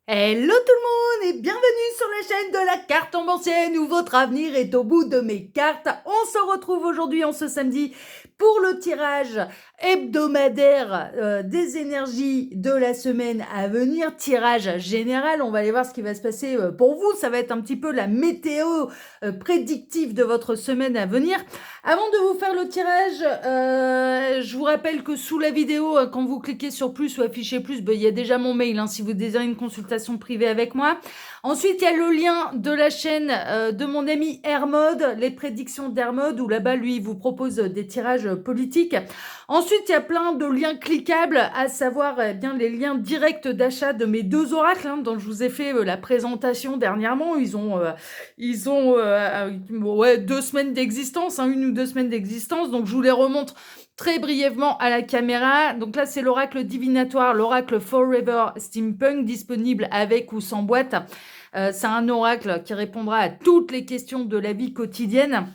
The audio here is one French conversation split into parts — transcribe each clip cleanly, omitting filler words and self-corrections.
Hello tout le monde et bienvenue sur la chaîne de la carte tombancienne où votre avenir est au bout de mes cartes. On se retrouve aujourd'hui en ce samedi pour le tirage hebdomadaire des énergies de la semaine à venir. Tirage général, on va aller voir ce qui va se passer pour vous. Ça va être un petit peu la météo prédictive de votre semaine à venir. Avant de vous faire le tirage, je vous rappelle que sous la vidéo, quand vous cliquez sur plus ou afficher plus, il y a déjà mon mail si vous désirez une consultation privée avec moi. Ensuite, il y a le lien de la chaîne de mon ami Hermode, les prédictions d'Hermode, où là-bas, lui, il vous propose des tirages politiques. Ensuite, il y a plein de liens cliquables, à savoir bien les liens directs d'achat de mes deux oracles, dont je vous ai fait la présentation dernièrement. Ils ont 2 semaines d'existence, une ou 2 semaines d'existence, donc je vous les remontre très brièvement à la caméra. Donc là, c'est l'oracle divinatoire, l'oracle Forever Steampunk, disponible avec ou sans boîte. C'est un oracle qui répondra à toutes les questions de la vie quotidienne.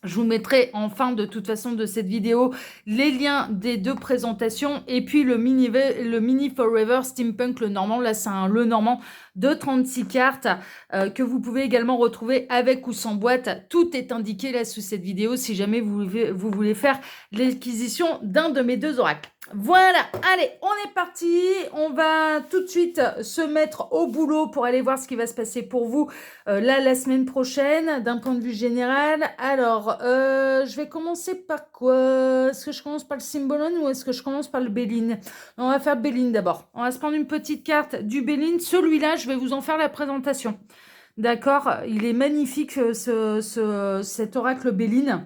Je vous mettrai en fin de toute façon de cette vidéo les liens des deux présentations et puis le mini Forever Steampunk, le normand. Là, c'est le normand de 36 cartes que vous pouvez également retrouver avec ou sans boîte. Tout est indiqué là sous cette vidéo si jamais vous voulez faire l'acquisition d'un de mes deux oracles. Voilà, allez, on est parti. On va tout de suite se mettre au boulot pour aller voir ce qui va se passer pour vous là la semaine prochaine d'un point de vue général. Alors, je vais commencer par quoi? Est-ce que je commence par le Symbolon ou est-ce que je commence par le Béline? On va faire Béline d'abord. On va se prendre une petite carte du Béline. Celui-là, je vais vous en faire la présentation. D'accord? Il est magnifique cet oracle Béline.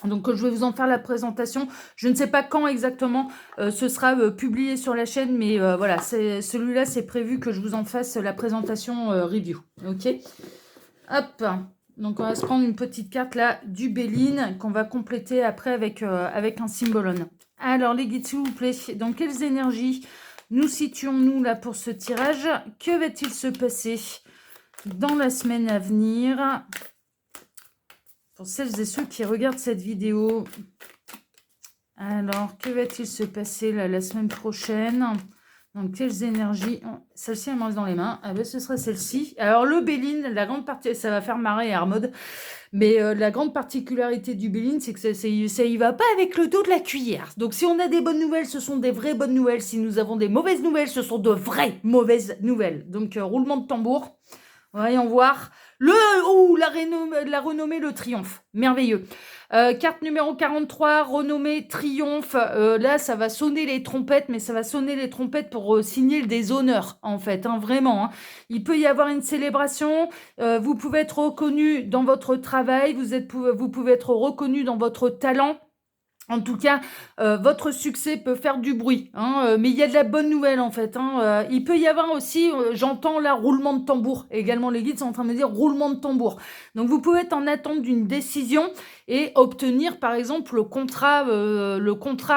Donc je vais vous en faire la présentation. Je ne sais pas quand exactement ce sera publié sur la chaîne, mais voilà, celui-là, c'est prévu que je vous en fasse la présentation review. Ok. Hop. Donc on va se prendre une petite carte là du Béline qu'on va compléter après avec un Symbolon. Alors les guides, s'il vous plaît, dans quelles énergies nous situons-nous là pour ce tirage? Que va-t-il se passer dans la semaine à venir? Pour celles et ceux qui regardent cette vidéo, alors, que va-t-il se passer là, la semaine prochaine? Donc, quelles énergies? Celle-ci, elle me reste dans les mains. Ah ben, ce sera celle-ci. Alors, le Béline, la grande partie, ça va faire marrer Hermode, mais la grande particularité du Béline, c'est que ça y va pas avec le dos de la cuillère. Donc, si on a des bonnes nouvelles, ce sont des vraies bonnes nouvelles. Si nous avons des mauvaises nouvelles, ce sont de vraies mauvaises nouvelles. Donc, roulement de tambour. Voyons voir. La renommée, le triomphe. Merveilleux. Carte numéro 43, renommée triomphe. Là, ça va sonner les trompettes, mais ça va sonner les trompettes pour signer des honneurs, en fait, vraiment. Il peut y avoir une célébration. Vous pouvez être reconnu dans votre travail. Vous pouvez être reconnu dans votre talent. En tout cas, votre succès peut faire du bruit, mais il y a de la bonne nouvelle en fait. Il peut y avoir aussi, j'entends là, roulement de tambour. Également, les guides sont en train de me dire roulement de tambour. Donc, vous pouvez être en attente d'une décision et obtenir, par exemple, le contrat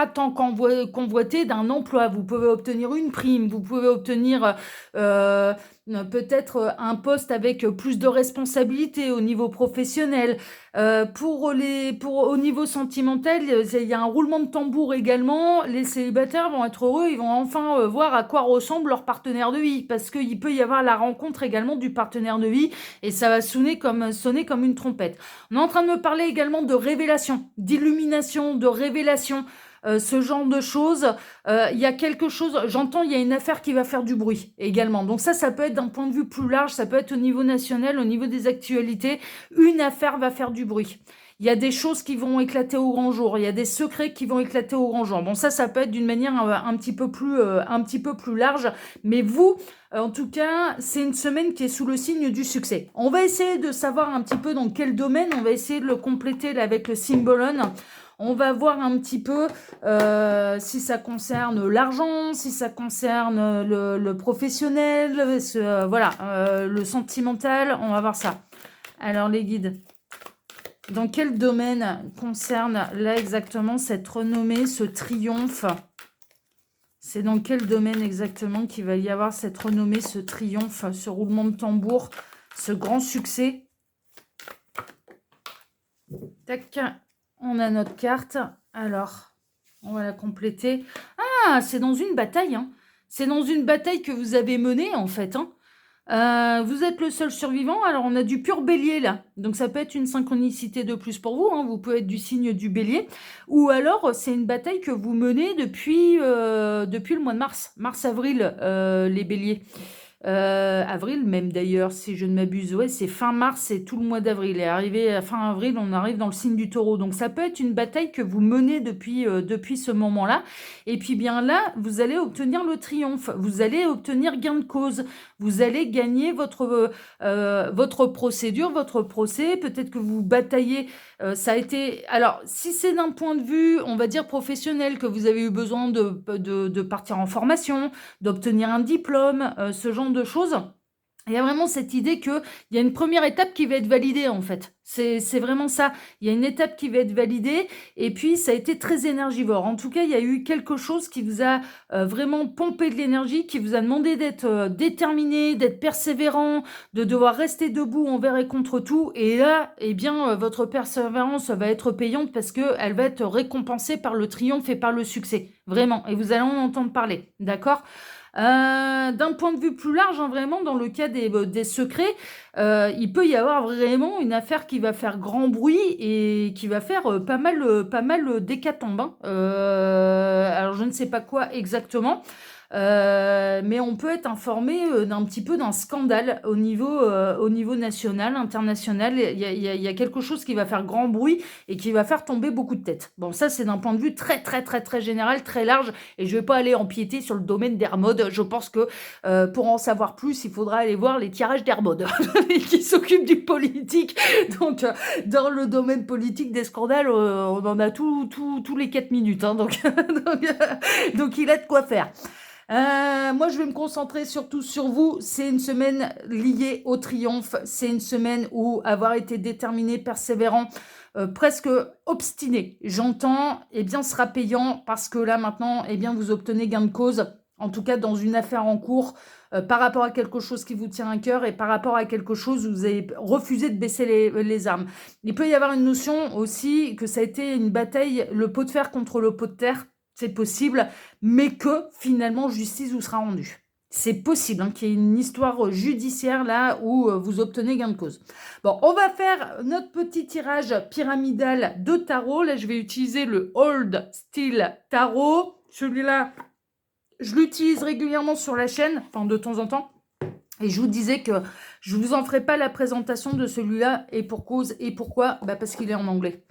tant convoité d'un emploi. Vous pouvez obtenir une prime, vous pouvez obtenir peut-être un poste avec plus de responsabilité au niveau professionnel. Au niveau sentimental, il y a un roulement de tambour également. Les célibataires vont être heureux, ils vont enfin voir à quoi ressemble leur partenaire de vie, parce qu'il peut y avoir la rencontre également du partenaire de vie, et ça va sonner comme une trompette. On est en train de me parler également de révélation, d'illumination, de révélation. Ce genre de choses, il y a quelque chose, j'entends, il y a une affaire qui va faire du bruit également. Donc ça peut être d'un point de vue plus large, ça peut être au niveau national, au niveau des actualités, une affaire va faire du bruit. Il y a des choses qui vont éclater au grand jour, il y a des secrets qui vont éclater au grand jour. Bon, ça peut être d'une manière un petit peu plus large, mais vous, en tout cas, c'est une semaine qui est sous le signe du succès. On va essayer de savoir un petit peu dans quel domaine, on va essayer de le compléter là, avec le Symbolon. On va voir un petit peu si ça concerne l'argent, si ça concerne le professionnel, le sentimental, on va voir ça. Alors les guides, dans quel domaine concerne là exactement cette renommée, ce triomphe? C'est dans quel domaine exactement qu'il va y avoir cette renommée, ce triomphe, ce roulement de tambour, ce grand succès? Tac. On a notre carte. Alors, on va la compléter. Ah, c'est dans une bataille. C'est dans une bataille que vous avez menée, en fait. Vous êtes le seul survivant. Alors, on a du pur bélier là. Donc, ça peut être une synchronicité de plus pour vous, hein. Vous pouvez être du signe du bélier. Ou alors, c'est une bataille que vous menez depuis le mois de mars. Mars-avril, les béliers. Avril même d'ailleurs, si je ne m'abuse. Ouais, c'est fin mars, c'est tout le mois d'avril. Et arrivé à fin avril, on arrive dans le signe du taureau. Donc ça peut être une bataille que vous menez depuis ce moment-là. Et puis bien là, vous allez obtenir le triomphe. Vous allez obtenir gain de cause. Vous allez gagner votre procédure, votre procès. Peut-être que vous bataillez. Ça a été. Alors, si c'est d'un point de vue, on va dire professionnel, que vous avez eu besoin de partir en formation, d'obtenir un diplôme, ce genre de choses. Il y a vraiment cette idée qu'il y a une première étape qui va être validée, en fait. C'est vraiment ça. Il y a une étape qui va être validée, et puis ça a été très énergivore. En tout cas, il y a eu quelque chose qui vous a vraiment pompé de l'énergie, qui vous a demandé d'être déterminé, d'être persévérant, de devoir rester debout envers et contre tout. Et là, eh bien, votre persévérance va être payante parce qu'elle va être récompensée par le triomphe et par le succès. Vraiment. Et vous allez en entendre parler. D'accord ? D'un point de vue plus large, hein, vraiment, dans le cas des secrets, il peut y avoir vraiment une affaire qui va faire grand bruit et qui va faire pas mal d'hécatombe, hein. Alors, je ne sais pas quoi exactement. Mais on peut être informé d'un petit peu d'un scandale au niveau national, international. Il y a quelque chose qui va faire grand bruit et qui va faire tomber beaucoup de têtes. Bon, ça, c'est d'un point de vue très, très, très, très général, très large. Et je ne vais pas aller empiéter sur le domaine d'Hermod. Je pense que pour en savoir plus, il faudra aller voir les tirages d'Hermod qui s'occupent du politique. Donc, dans le domaine politique des scandales, on en a tous les 4 minutes, hein, donc il a de quoi faire. Moi, je vais me concentrer surtout sur vous. C'est une semaine liée au triomphe. C'est une semaine où avoir été déterminé, persévérant, presque obstiné, j'entends, eh bien, sera payant parce que là, maintenant, eh bien, vous obtenez gain de cause, en tout cas dans une affaire en cours, par rapport à quelque chose qui vous tient à cœur et par rapport à quelque chose où vous avez refusé de baisser les armes. Il peut y avoir une notion aussi que ça a été une bataille, le pot de fer contre le pot de terre. C'est possible, mais que finalement justice vous sera rendue. C'est possible hein, qu'il y ait une histoire judiciaire là où vous obtenez gain de cause. Bon, on va faire notre petit tirage pyramidal de tarot. Là, je vais utiliser le Old Style Tarot. Celui-là, je l'utilise régulièrement sur la chaîne, enfin de temps en temps. Et je vous disais que je ne vous en ferai pas la présentation de celui-là, et pour cause, et pourquoi ? Parce qu'il est en anglais.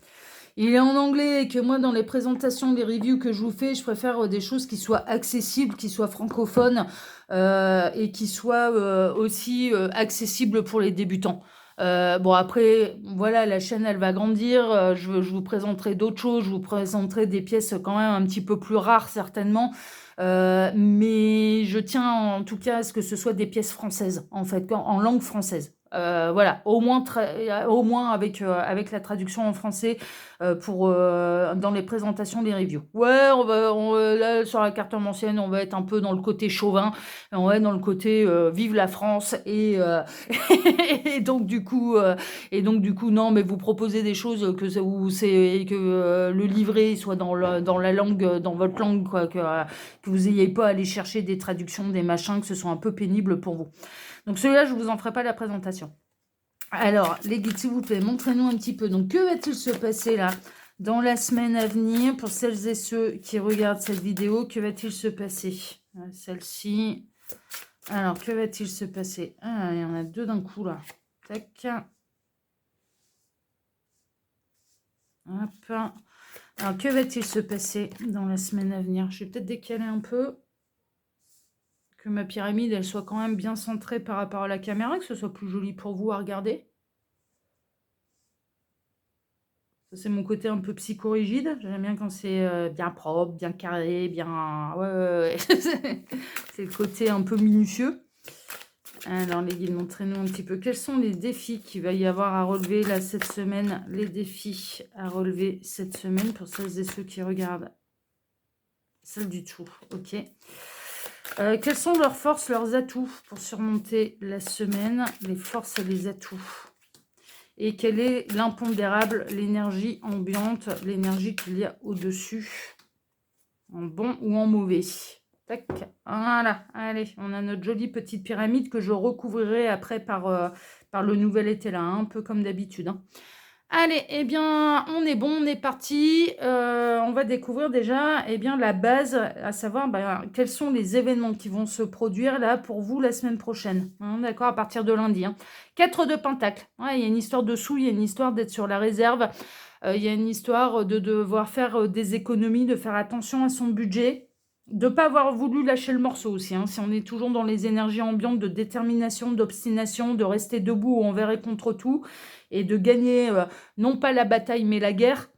Il est en anglais et que moi, dans les présentations, les reviews que je vous fais, je préfère des choses qui soient accessibles, qui soient francophones et qui soient aussi accessibles pour les débutants. Bon, après, voilà, la chaîne, elle va grandir. Je vous présenterai d'autres choses. Je vous présenterai des pièces quand même un petit peu plus rares, certainement. Mais je tiens en tout cas à ce que ce soit des pièces françaises, en fait, en langue française. Voilà, au moins avec la traduction en français dans les présentations des reviews. Ouais, là, sur la carte ancienne, on va être un peu dans le côté chauvin, on va être dans le côté vive la France et donc du coup, non, mais vous proposez des choses que le livret soit dans la langue, dans votre langue, quoi, que vous n'ayez pas à aller chercher des traductions, des machins, que ce soit un peu pénible pour vous. Donc celui-là, je ne vous en ferai pas la présentation. Alors, les guides, s'il vous plaît, montrez-nous un petit peu. Donc, que va-t-il se passer là dans la semaine à venir pour celles et ceux qui regardent cette vidéo? Que va-t-il se passer? Celle-ci. Alors, que va-t-il se passer? Ah, il y en a deux d'un coup là. Tac. Hop. Alors, que va-t-il se passer dans la semaine à venir? Je vais peut-être décaler un peu. Que ma pyramide, elle soit quand même bien centrée par rapport à la caméra, que ce soit plus joli pour vous à regarder. Ça, c'est mon côté un peu psychorigide. J'aime bien quand c'est bien propre, bien carré, bien... Ouais. C'est le côté un peu minutieux. Alors, les guides, montrez-nous un petit peu. Quels sont les défis qu'il va y avoir à relever là cette semaine? Les défis à relever cette semaine pour celles et ceux qui regardent. Celle du tout, ok. Quelles sont leurs forces, leurs atouts pour surmonter la semaine? Les forces et les atouts. Et quel est l'impondérable, l'énergie ambiante, l'énergie qu'il y a au-dessus, en bon ou en mauvais? Tac, voilà, allez, on a notre jolie petite pyramide que je recouvrirai après par le nouvel été là, hein, un peu comme d'habitude, hein. Allez, eh bien, on est bon, on est parti. On va découvrir déjà, eh bien, la base, à savoir quels sont les événements qui vont se produire là pour vous la semaine prochaine, hein, d'accord, à partir de lundi, hein. 4 de Pentacle. Ouais, il y a une histoire de sous, il y a une histoire d'être sur la réserve, il y a une histoire de devoir faire des économies, de faire attention à son budget, de ne pas avoir voulu lâcher le morceau aussi, hein. Si on est toujours dans les énergies ambiantes de détermination, d'obstination, de rester debout envers et contre tout, et de gagner non pas la bataille mais la guerre.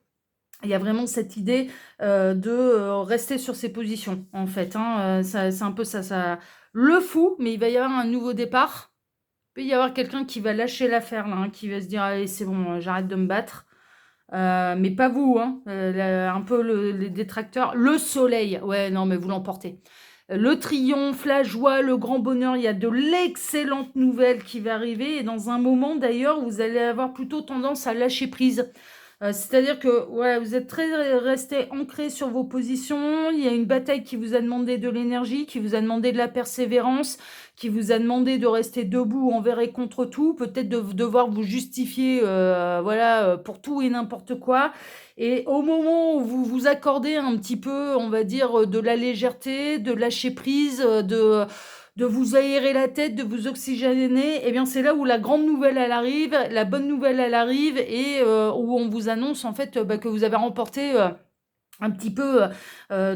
Il y a vraiment cette idée de rester sur ses positions, en fait, hein. C'est un peu ça le fou, mais il va y avoir un nouveau départ. Il peut y avoir quelqu'un qui va lâcher l'affaire, là, hein, qui va se dire, allez, c'est bon, j'arrête de me battre. Mais pas vous, hein. Un peu les détracteurs. Le soleil, ouais, non, mais vous l'emportez. Le triomphe, la joie, le grand bonheur, il y a de l'excellentes nouvelles qui va arriver. Et dans un moment, d'ailleurs, vous allez avoir plutôt tendance à lâcher prise. C'est-à-dire que ouais, vous êtes très resté ancré sur vos positions. Il y a une bataille qui vous a demandé de l'énergie, qui vous a demandé de la persévérance, qui vous a demandé de rester debout envers et contre tout, peut-être de devoir vous justifier voilà, pour tout et n'importe quoi. Et au moment où vous vous accordez un petit peu, on va dire, de la légèreté, de lâcher prise, de vous aérer la tête, de vous oxygéner, eh bien c'est là où la grande nouvelle elle arrive, la bonne nouvelle elle arrive et où on vous annonce en fait que vous avez remporté un petit peu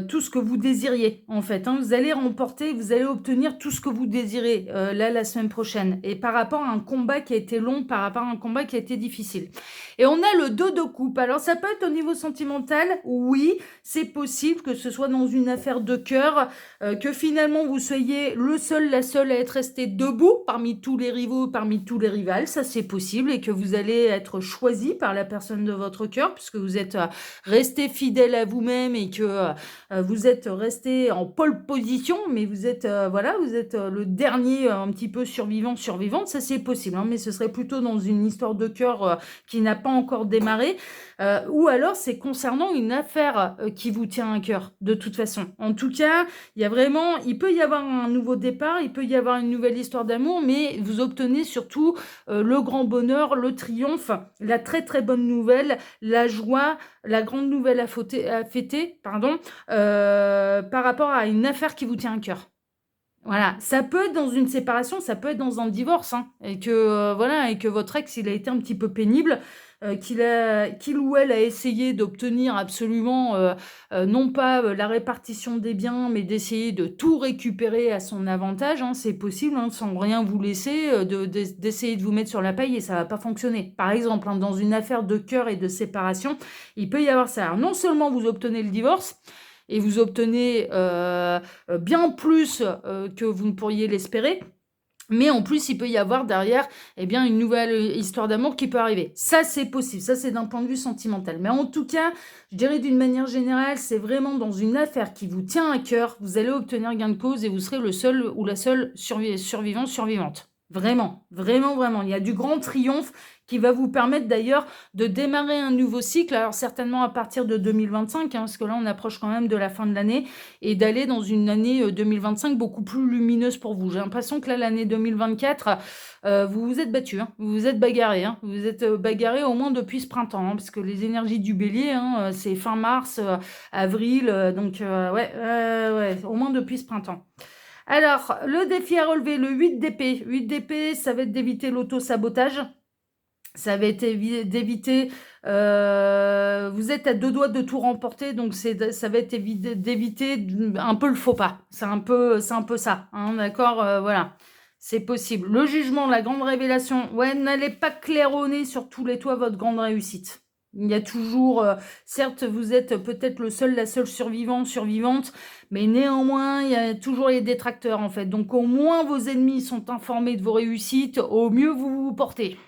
tout ce que vous désiriez en fait, hein. Vous allez remporter, vous allez obtenir tout ce que vous désirez là la semaine prochaine, et par rapport à un combat qui a été long, par rapport à un combat qui a été difficile. Et on a le 2 de coupe. Alors ça peut être au niveau sentimental, oui, c'est possible que ce soit dans une affaire de cœur, que finalement vous soyez le seul, la seule à être resté debout parmi tous les rivaux, parmi tous les rivals, ça c'est possible, et que vous allez être choisi par la personne de votre cœur puisque vous êtes resté fidèle à vous-même et que vous êtes resté en pole position, mais vous êtes voilà, vous êtes le dernier un petit peu survivant, survivante, ça c'est possible, hein, mais ce serait plutôt dans une histoire de cœur qui n'a pas encore démarré, ou alors c'est concernant une affaire qui vous tient à cœur, de toute façon. En tout cas, il peut y avoir un nouveau départ, il peut y avoir une nouvelle histoire d'amour, mais vous obtenez surtout le grand bonheur, le triomphe, la très très bonne nouvelle, la joie, la grande nouvelle à fêter, pardon, par rapport à une affaire qui vous tient à cœur. Voilà, ça peut être dans une séparation, ça peut être dans un divorce, hein, et que voilà, et que votre ex il a été un petit peu pénible, qu'il ou elle a essayé d'obtenir absolument non pas la répartition des biens, mais d'essayer de tout récupérer à son avantage, hein, c'est possible, hein, sans rien vous laisser, d'essayer de vous mettre sur la paille et ça va pas fonctionner. Par exemple, hein, dans une affaire de cœur et de séparation, il peut y avoir ça. Alors, non seulement vous obtenez le divorce, et vous obtenez bien plus que vous ne pourriez l'espérer, mais en plus, il peut y avoir derrière bien, une nouvelle histoire d'amour qui peut arriver. Ça, c'est possible. Ça, c'est d'un point de vue sentimental. Mais en tout cas, je dirais d'une manière générale, c'est vraiment dans une affaire qui vous tient à cœur, vous allez obtenir gain de cause et vous serez le seul ou la seule survivant, survivante. Vraiment, vraiment, vraiment. Il y a du grand triomphe qui va vous permettre d'ailleurs de démarrer un nouveau cycle, alors certainement à partir de 2025, hein, parce que là on approche quand même de la fin de l'année, et d'aller dans une année 2025 beaucoup plus lumineuse pour vous. J'ai l'impression que là, l'année 2024, vous vous êtes battu, hein, vous vous êtes bagarré, hein, vous vous êtes bagarré au moins depuis ce printemps, hein, parce que les énergies du bélier, hein, c'est fin mars, avril, donc ouais, au moins depuis ce printemps. Alors, le défi à relever, le 8 d'épée. 8 d'épée, ça va être d'éviter l'auto-sabotage. Ça va être d'éviter, vous êtes à 2 doigts de tout remporter, donc ça va être d'éviter un peu le faux pas. C'est un peu ça, hein, d'accord, voilà, c'est possible. Le jugement, la grande révélation, ouais, n'allez pas claironner sur tous les toits votre grande réussite. Il y a toujours, certes, vous êtes peut-être le seul, la seule survivante, mais néanmoins, il y a toujours les détracteurs, en fait. Donc, au moins, vos ennemis sont informés de vos réussites, au mieux, vous vous portez.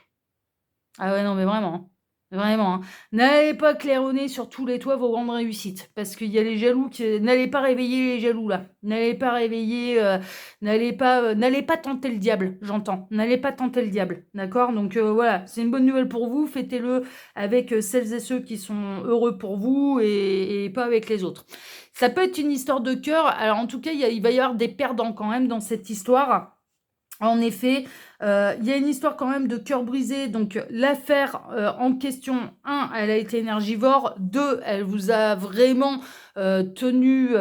Ah ouais, non, mais vraiment. Vraiment, hein. N'allez pas claironner sur tous les toits vos grandes réussites, parce qu'il y a les jaloux qui n'allez pas réveiller les jaloux là. N'allez pas réveiller, n'allez pas tenter le diable, j'entends. N'allez pas tenter le diable, d'accord? Donc voilà, c'est une bonne nouvelle pour vous, fêtez-le avec, celles et ceux qui sont heureux pour vous et pas avec les autres. Ça peut être une histoire de cœur, alors en tout cas, il va y avoir des perdants quand même dans cette histoire. En effet, il y a une histoire quand même de cœur brisé. Donc l'affaire, en question, un, elle a été énergivore. Deux, elle vous a vraiment, tenu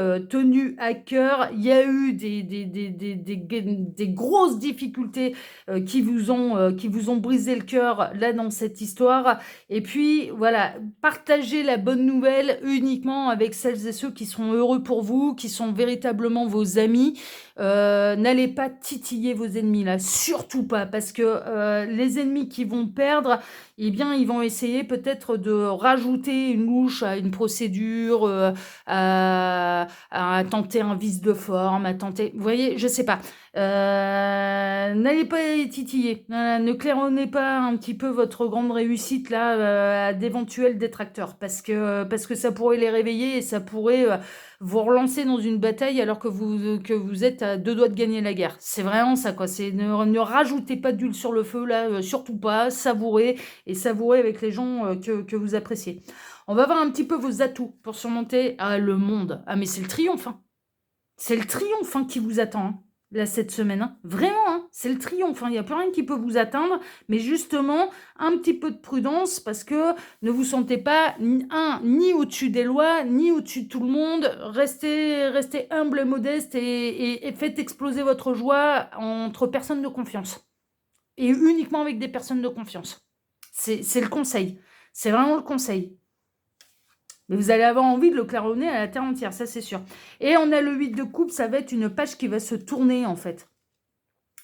à cœur. Il y a eu des grosses difficultés, qui vous ont brisé le cœur, là, dans cette histoire. Et puis voilà, partagez la bonne nouvelle uniquement avec celles et ceux qui sont heureux pour vous, qui sont véritablement vos amis. N'allez pas titiller vos ennemis là, surtout pas, parce que les ennemis qui vont perdre, eh bien, ils vont essayer peut-être de rajouter une louche à une procédure, à tenter un vice de forme, à tenter, vous voyez, je sais pas. N'allez pas les titiller, ne claironnez pas un petit peu votre grande réussite là, à d'éventuels détracteurs, parce que ça pourrait les réveiller et ça pourrait, vous relancer dans une bataille alors que vous êtes à deux doigts de gagner la guerre. C'est vraiment ça, quoi. C'est ne rajoutez pas d'huile sur le feu, là, surtout pas. Savourez, et savourez avec les gens que vous appréciez. On va voir un petit peu vos atouts pour surmonter le monde. Ah, mais c'est le triomphe, hein. C'est le triomphe, hein, qui vous attend, hein, là, cette semaine, hein. Vraiment, hein, c'est le triomphe, hein. Il n'y a plus rien qui peut vous atteindre. Mais justement, un petit peu de prudence, parce que ne vous sentez pas, ni au-dessus des lois, ni au-dessus de tout le monde. Restez humble et modeste, et faites exploser votre joie entre personnes de confiance. Et uniquement avec des personnes de confiance. C'est le conseil. C'est vraiment le conseil. Mais vous allez avoir envie de le claironner à la terre entière, ça c'est sûr. Et on a le 8 de coupe, ça va être une page qui va se tourner en fait.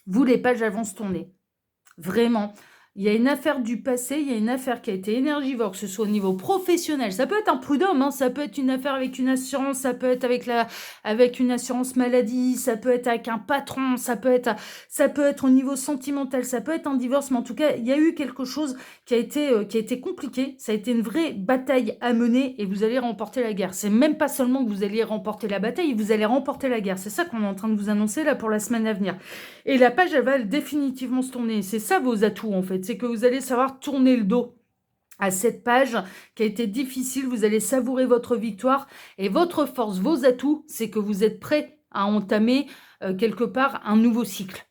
Vous, les pages, elles vont se tourner. Vraiment. Il y a une affaire du passé, il y a une affaire qui a été énergivore, que ce soit au niveau professionnel. Ça peut être un prud'homme, hein, ça peut être une affaire avec une assurance, ça peut être avec une assurance maladie, ça peut être avec un patron, ça peut être au niveau sentimental, ça peut être un divorce, mais en tout cas, il y a eu quelque chose qui a été compliqué. Ça a été une vraie bataille à mener et vous allez remporter la guerre. C'est même pas seulement que vous allez remporter la bataille, vous allez remporter la guerre. C'est ça qu'on est en train de vous annoncer là pour la semaine à venir. Et la page, elle va définitivement se tourner. C'est ça vos atouts, en fait. C'est que vous allez savoir tourner le dos à cette page qui a été difficile. Vous allez savourer votre victoire. Et votre force, vos atouts, c'est que vous êtes prêt à entamer quelque part un nouveau cycle.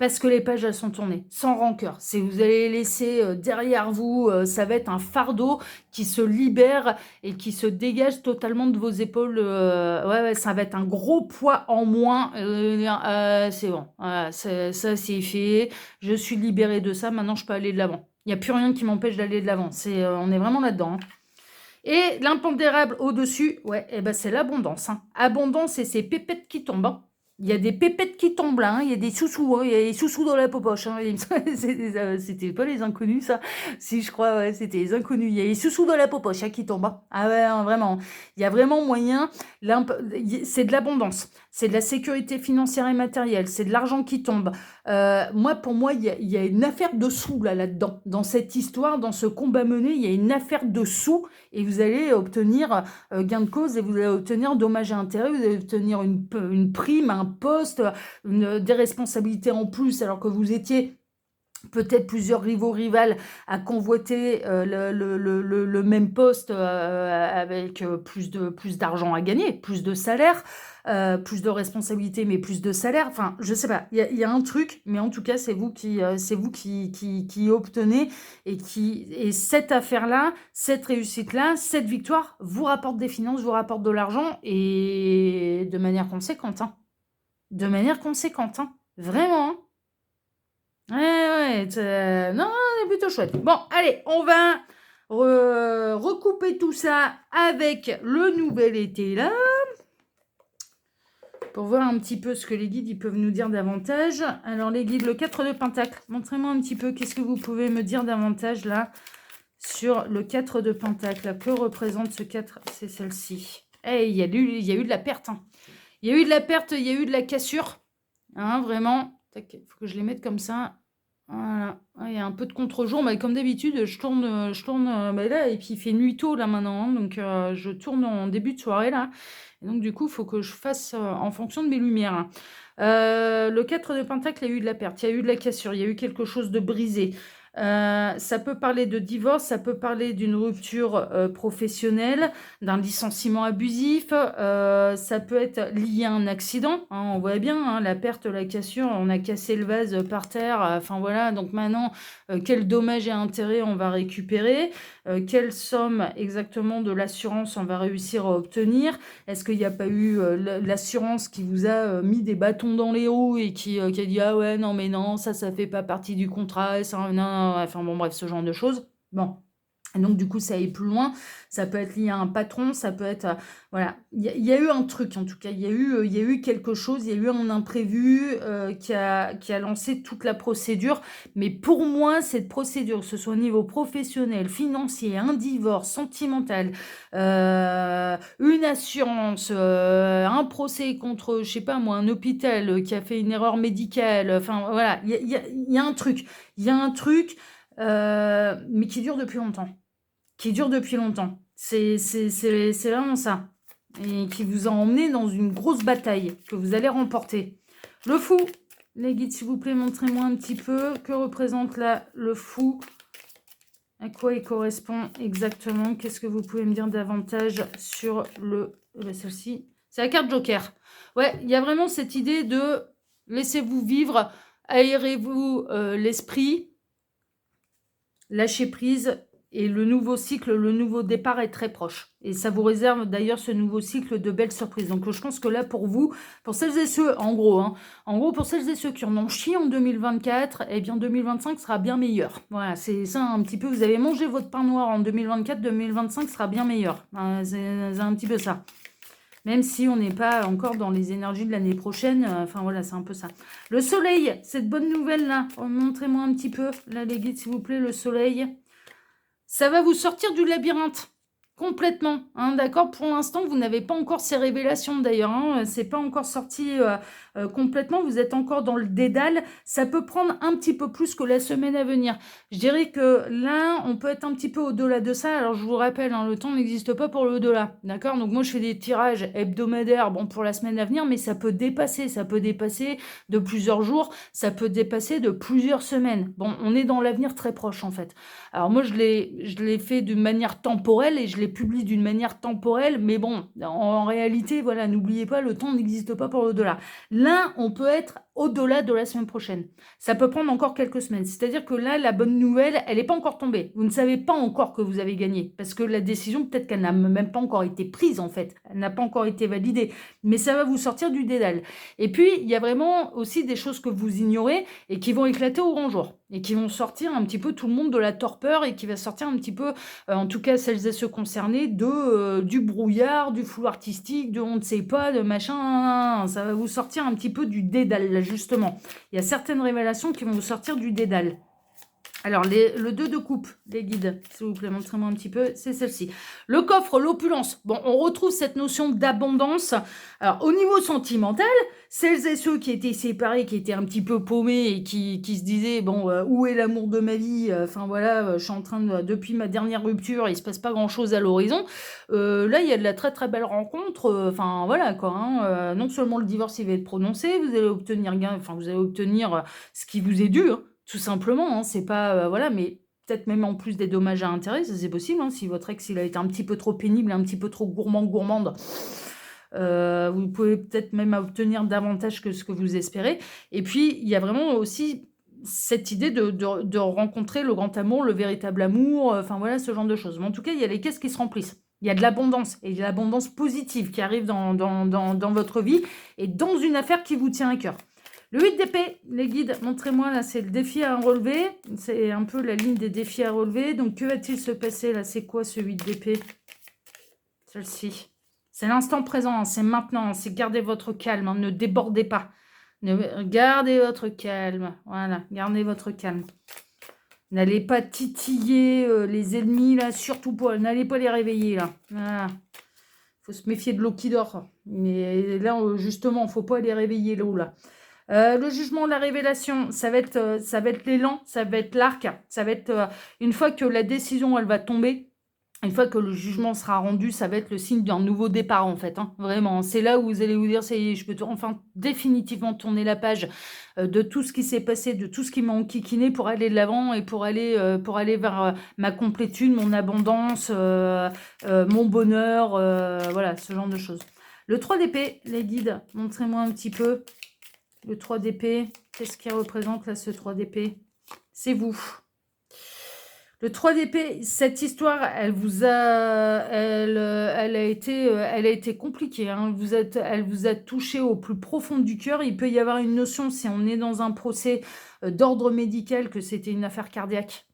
Parce que les pages, elles sont tournées, sans rancœur. Si vous allez les laisser derrière vous, ça va être un fardeau qui se libère et qui se dégage totalement de vos épaules. Ouais, ça va être un gros poids en moins. C'est bon, voilà, ça c'est fait. Je suis libérée de ça, maintenant je peux aller de l'avant. Il n'y a plus rien qui m'empêche d'aller de l'avant. On est vraiment là-dedans, hein. Et l'impondérable au-dessus, ouais, ben c'est l'abondance, hein. Abondance et c'est pépettes qui tombent, hein. Il y a des pépettes qui tombent là, hein. Il y a des sous-sous, hein. Il y a des sous-sous dans la popoche, hein. C'était pas les inconnus, ça. Si, je crois, ouais, c'était les inconnus. Il y a des sous-sous dans la popoche, hein, qui tombent, hein. Ah ouais, hein, vraiment. Il y a vraiment moyen. C'est de l'abondance. C'est de la sécurité financière et matérielle. C'est de l'argent qui tombe. Pour moi, il y a une affaire de sous là-dedans. Dans cette histoire, dans ce combat mené, il y a une affaire de sous et vous allez obtenir gain de cause et vous allez obtenir dommages et intérêts, vous allez obtenir une prime, un poste, des responsabilités en plus alors que vous étiez peut-être plusieurs rivales à convoiter le même poste avec plus d'argent à gagner, plus de salaire, plus de responsabilités, mais plus de salaire. Enfin, je sais pas, il y a un truc, mais en tout cas, c'est vous qui obtenez et cette affaire-là, cette réussite-là, cette victoire vous rapporte des finances, vous rapporte de l'argent et de manière conséquente, hein. De manière conséquente, hein. Vraiment, hein. Ouais, ouais, non, c'est plutôt chouette. Bon, allez, on va recouper tout ça avec le nouvel été, là, pour voir un petit peu ce que les guides ils peuvent nous dire davantage. Alors, les guides, le 4 de Pentacle, montrez-moi un petit peu, qu'est-ce que vous pouvez me dire davantage, là, sur le 4 de Pentacle. Que représente ce 4? C'est celle-ci. Eh, il y a eu de la perte, hein. Il y a eu de la perte, il y a eu de la cassure, hein, vraiment. Il faut que je les mette comme ça. Voilà. Ouais, il y a un peu de contre-jour, mais comme d'habitude, je tourne bah, là, et puis il fait nuit tôt là maintenant, hein, donc je tourne en début de soirée là. Et donc du coup, il faut que je fasse en fonction de mes lumières, hein. Le 4 de Pentacle, il y a eu de la perte, il y a eu de la cassure, il y a eu quelque chose de brisé. Ça peut parler de divorce, ça peut parler d'une rupture professionnelle, d'un licenciement abusif, ça peut être lié à un accident, hein, on voit bien, hein, la perte, la cassure, on a cassé le vase par terre, enfin voilà, donc maintenant, quel dommage et intérêt on va récupérer, quelle somme exactement de l'assurance on va réussir à obtenir, est-ce qu'il n'y a pas eu l'assurance qui vous a mis des bâtons dans les roues et qui a dit ah ouais, non, mais non, ça fait pas partie du contrat, ça, non, non, enfin bon, bref, ce genre de choses. Bon. Et donc, du coup, ça aille plus loin. Ça peut être lié à un patron, ça peut être. Voilà. Il y a eu un truc, en tout cas. Il y a eu quelque chose, il y a eu un imprévu qui a lancé toute la procédure. Mais pour moi, cette procédure, que ce soit au niveau professionnel, financier, un divorce, sentimental, une assurance, un procès contre, je sais pas moi, un hôpital qui a fait une erreur médicale, enfin voilà, il y a un truc. Il y a un truc, mais qui dure depuis longtemps. Qui dure depuis longtemps. C'est vraiment ça. Et qui vous a emmené dans une grosse bataille que vous allez remporter. Le fou. Les guides, s'il vous plaît, montrez-moi un petit peu. Que représente là le fou? À quoi il correspond exactement? Qu'est-ce que vous pouvez me dire davantage sur celle-ci? C'est la carte Joker. Ouais, il y a vraiment cette idée de laissez-vous vivre, aérez-vous l'esprit, lâchez prise, et le nouveau cycle, le nouveau départ est très proche. Et ça vous réserve d'ailleurs ce nouveau cycle de belles surprises. Donc je pense que là pour vous, pour celles et ceux, en gros, pour celles et ceux qui en ont chié en 2024, eh bien 2025 sera bien meilleur. Voilà, c'est ça un petit peu, vous avez mangé votre pain noir en 2024, 2025 sera bien meilleur. C'est un petit peu ça. Même si on n'est pas encore dans les énergies de l'année prochaine. Enfin voilà, c'est un peu ça. Le soleil, cette bonne nouvelle-là, montrez-moi un petit peu, là les guides s'il vous plaît, le soleil. Ça va vous sortir du labyrinthe. Complètement, hein, d'accord. Pour l'instant, vous n'avez pas encore ces révélations d'ailleurs. Hein, c'est pas encore sorti complètement. Vous êtes encore dans le dédale. Ça peut prendre un petit peu plus que la semaine à venir. Je dirais que là, on peut être un petit peu au-delà de ça. Alors, je vous rappelle, hein, le temps n'existe pas pour le au-delà, d'accord. Donc moi, je fais des tirages hebdomadaires, bon, pour la semaine à venir, mais ça peut dépasser. Ça peut dépasser de plusieurs jours. Ça peut dépasser de plusieurs semaines. Bon, on est dans l'avenir très proche en fait. Alors moi, je l'ai fait d'une manière temporelle et je l'ai publié d'une manière temporelle, mais bon, en réalité, voilà, n'oubliez pas, le temps n'existe pas pour l'au-delà. Là, on peut être au-delà de la semaine prochaine. Ça peut prendre encore quelques semaines. C'est-à-dire que là, la bonne nouvelle, elle n'est pas encore tombée. Vous ne savez pas encore que vous avez gagné, parce que la décision, peut-être qu'elle n'a même pas encore été prise, en fait. Elle n'a pas encore été validée. Mais ça va vous sortir du dédale. Et puis, il y a vraiment aussi des choses que vous ignorez et qui vont éclater au grand jour. Et qui vont sortir un petit peu tout le monde de la torpeur et qui va sortir un petit peu, en tout cas celles et ceux concernés, du brouillard, du flou artistique, de on ne sait pas, de machin. Ça va vous sortir un petit peu du dédale, là, justement. Il y a certaines révélations qui vont vous sortir du dédale. Alors, le 2 de coupe, les guides, s'il vous plaît, montrez-moi un petit peu, c'est celle-ci. Le coffre, l'opulence. Bon, on retrouve cette notion d'abondance. Alors, au niveau sentimental, celles et ceux qui étaient séparés, qui étaient un petit peu paumés et qui se disaient, bon, où est l'amour de ma vie? Enfin, voilà, je suis en train de, depuis ma dernière rupture, il se passe pas grand-chose à l'horizon. Là, il y a de la très très belle rencontre. Enfin, voilà, quoi. Hein. Non seulement le divorce, il va être prononcé, vous allez obtenir vous allez obtenir ce qui vous est dû, hein. Tout simplement, hein, c'est pas, voilà, mais peut-être même en plus des dommages à intérêt, ça c'est possible, hein, si votre ex il a été un petit peu trop pénible, un petit peu trop gourmande, vous pouvez peut-être même obtenir davantage que ce que vous espérez. Et puis, il y a vraiment aussi cette idée de rencontrer le grand amour, le véritable amour, enfin voilà, ce genre de choses. Mais en tout cas, il y a les caisses qui se remplissent. Il y a de l'abondance, et de l'abondance positive qui arrive dans votre vie, et dans une affaire qui vous tient à cœur. Le 8 d'épée, les guides, montrez-moi, là, c'est le défi à relever. C'est un peu la ligne des défis à relever. Donc, que va-t-il se passer, là? C'est quoi, ce 8 d'épée? Celle-ci. C'est l'instant présent, hein, c'est maintenant. C'est gardez votre calme, hein, ne débordez pas. Gardez votre calme. Voilà, gardez votre calme. N'allez pas titiller les ennemis, là, surtout pas. N'allez pas les réveiller, là. Voilà. Faut se méfier de l'eau qui dort. Mais là, justement, faut pas les réveiller, l'eau, là. Le jugement, la révélation, ça va être l'élan, ça va être l'arc, ça va être une fois que la décision, elle va tomber, une fois que le jugement sera rendu, ça va être le signe d'un nouveau départ, en fait, hein, vraiment. C'est là où vous allez vous dire, ça y est, je peux enfin définitivement tourner la page de tout ce qui s'est passé, de tout ce qui m'a enquiquiné pour aller de l'avant et pour aller vers ma complétude, mon abondance, mon bonheur, voilà, ce genre de choses. Le 3 d'épée, les guides, montrez-moi un petit peu. Le 3 d'épée, qu'est-ce qu'il représente là, ce 3 d'épée? C'est vous. Le 3 d'épée, cette histoire, elle a été compliquée, hein. Elle vous a touché au plus profond du cœur. Il peut y avoir une notion, si on est dans un procès d'ordre médical, que c'était une affaire cardiaque.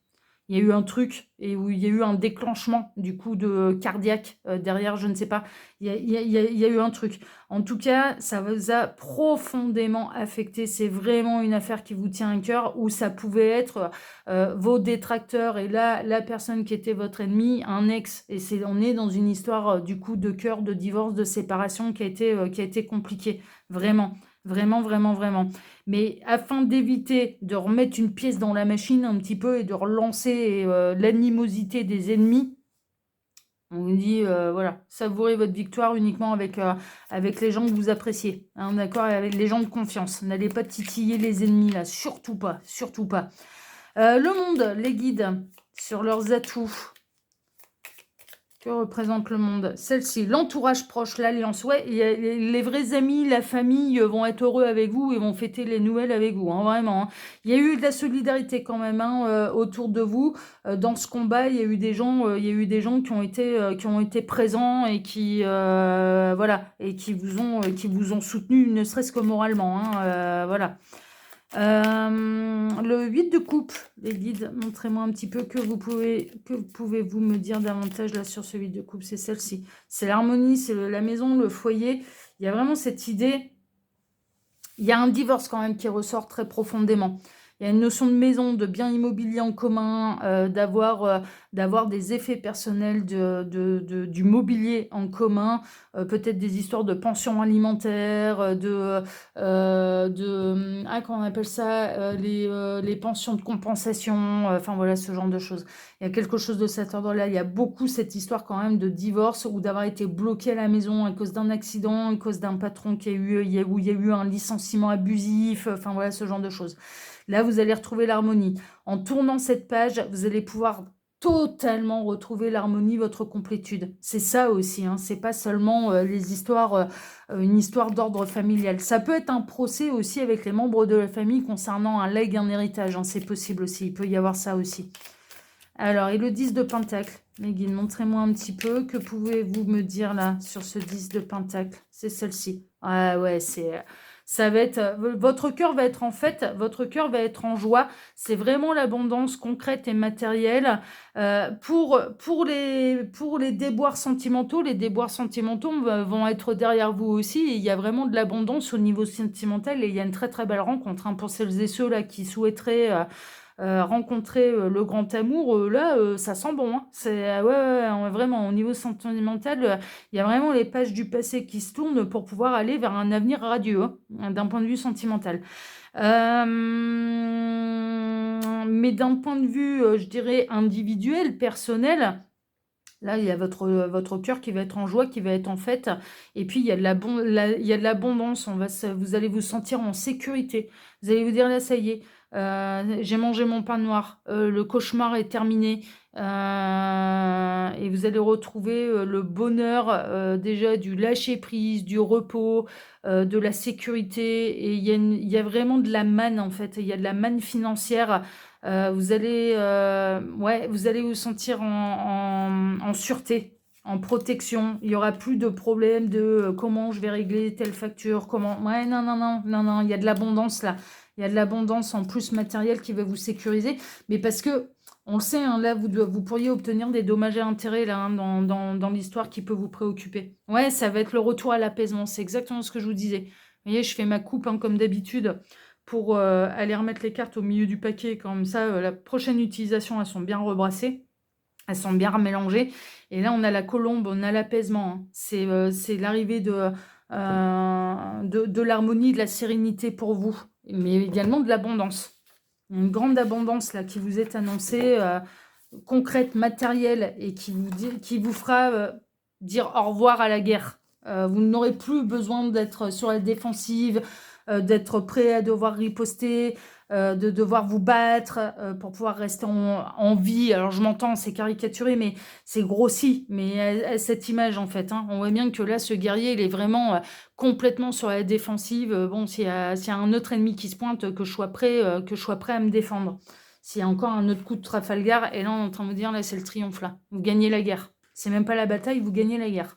Il y a eu un truc et où il y a eu un déclenchement du coup de cardiaque derrière, je ne sais pas. Il y a eu un truc. En tout cas, ça vous a profondément affecté. C'est vraiment une affaire qui vous tient à cœur, où ça pouvait être vos détracteurs et là, la personne qui était votre ennemi, un ex. Et on est dans une histoire du coup de cœur, de divorce, de séparation qui a été compliquée. Vraiment, vraiment, vraiment, vraiment. Mais afin d'éviter de remettre une pièce dans la machine un petit peu et de relancer l'animosité des ennemis, on vous dit, voilà, savourez votre victoire uniquement avec les gens que vous appréciez, hein, d'accord, et avec les gens de confiance. N'allez pas titiller les ennemis, là, surtout pas, surtout pas. Le monde, les guides, sur leurs atouts. Que représente le monde? Celle-ci, l'entourage proche, l'alliance. Ouais, les vrais amis, la famille vont être heureux avec vous et vont fêter les Noëls avec vous, hein, vraiment, hein. Il y a eu de la solidarité quand même, hein, autour de vous. Dans ce combat, il y a eu des gens, qui ont été présents et voilà, et qui vous ont soutenu, ne serait-ce que moralement, hein, voilà. Le 8 de coupe, les guides, montrez-moi un petit peu que pouvez-vous me dire davantage là sur ce 8 de coupe? C'est celle-ci. C'est l'harmonie, c'est la maison, le foyer. Il y a vraiment cette idée. Il y a un divorce quand même qui ressort très profondément. Il y a une notion de maison, de bien immobilier en commun, d'avoir des effets personnels du mobilier en commun, peut-être des histoires de pension alimentaire, comment on appelle ça, les pensions de compensation, enfin voilà, ce genre de choses. Il y a quelque chose de cet ordre-là. Il y a beaucoup cette histoire quand même de divorce ou d'avoir été bloqué à la maison à cause d'un accident, à cause d'un patron où il y a eu un licenciement abusif, enfin voilà, ce genre de choses. Là, vous allez retrouver l'harmonie. En tournant cette page, vous allez pouvoir totalement retrouver l'harmonie, votre complétude. C'est ça aussi, hein. C'est pas seulement une histoire d'ordre familial. Ça peut être un procès aussi avec les membres de la famille concernant un legs, un héritage, hein. C'est possible aussi, il peut y avoir ça aussi. Alors, et le 10 de pentacle, mes guides, montrez-moi un petit peu. Que pouvez-vous me dire là sur ce 10 de pentacle? C'est celle-ci. Ah ouais, ça va être, votre cœur va être en joie. C'est vraiment l'abondance concrète et matérielle. Pour les déboires sentimentaux, vont être derrière vous aussi. Et il y a vraiment de l'abondance au niveau sentimental et il y a une très très belle rencontre, hein, pour celles et ceux là qui souhaiteraient rencontrer le grand amour. Là, ça sent bon, hein. C'est ouais, ouais, vraiment au niveau sentimental, il y a vraiment les pages du passé qui se tournent pour pouvoir aller vers un avenir radieux, hein, d'un point de vue sentimental. Mais d'un point de vue, je dirais, individuel, personnel, là, il y a votre cœur qui va être en joie, qui va être en fête. Et puis, il y a de l'abondance. Vous allez vous sentir en sécurité. Vous allez vous dire, là, ça y est, j'ai mangé mon pain noir. Le cauchemar est terminé. Et vous allez retrouver le bonheur déjà du lâcher-prise, du repos, de la sécurité. Et il y a vraiment de la manne, en fait. Il y a de la manne financière. Vous allez vous sentir en sûreté, en protection. Il n'y aura plus de problème de comment je vais régler telle facture, comment... Ouais, non, non, non, non, non, il y a de l'abondance là. Il y a de l'abondance en plus matérielle qui va vous sécuriser. Mais parce que, on le sait, hein, là, vous pourriez obtenir des dommages et intérêts là, hein, dans l'histoire qui peut vous préoccuper. Ouais, ça va être le retour à l'apaisement. C'est exactement ce que je vous disais. Vous voyez, je fais ma coupe, hein, comme d'habitude, pour aller remettre les cartes au milieu du paquet. Comme ça, la prochaine utilisation, elles sont bien rebrassées. Elles sont bien mélangées. Et là, on a la colombe, on a l'apaisement, hein. C'est l'arrivée de l'harmonie, de la sérénité pour vous, mais également de l'abondance. Une grande abondance là qui vous est annoncée, concrète, matérielle, et qui vous fera dire au revoir à la guerre. Vous n'aurez plus besoin d'être sur la défensive, d'être prêt à devoir riposter, de devoir vous battre pour pouvoir rester en vie. Alors je m'entends, c'est caricaturé, mais c'est grossi, mais à cette image en fait. Hein. On voit bien que là, ce guerrier, il est vraiment complètement sur la défensive. Bon, s'il y a un autre ennemi qui se pointe, que je sois prêt à me défendre. S'il y a encore un autre coup de Trafalgar, et là on est en train de me dire, là c'est le triomphe là. Vous gagnez la guerre. C'est même pas la bataille, vous gagnez la guerre.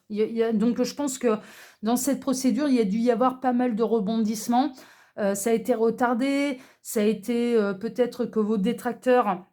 Donc je pense que dans cette procédure, il y a dû y avoir pas mal de rebondissements. Ça a été retardé, ça a été peut-être que vos détracteurs,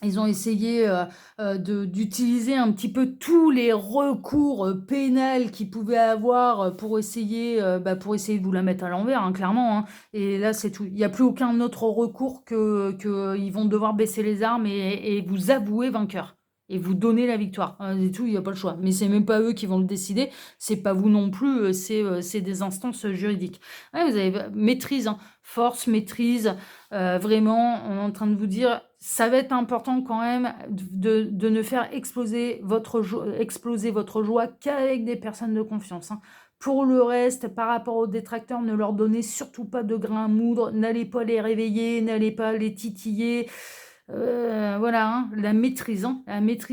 ils ont essayé d'utiliser un petit peu tous les recours pénals qu'ils pouvaient avoir pour essayer de vous la mettre à l'envers, hein, clairement. Hein. Et là, c'est tout. Il n'y a plus aucun autre recours que ils vont devoir baisser les armes et vous avouer vainqueur. Et vous donner la victoire. Et tout, il n'y a pas le choix. Mais c'est même pas eux qui vont le décider. C'est pas vous non plus. C'est des instances juridiques. Ouais, vous avez maîtrise, hein. Force, maîtrise. Vraiment, on est en train de vous dire, ça va être important quand même de ne faire exploser votre joie qu'avec des personnes de confiance. Hein. Pour le reste, par rapport aux détracteurs, ne leur donnez surtout pas de grain à moudre, n'allez pas les réveiller, n'allez pas les titiller. Voilà, hein, la maîtrise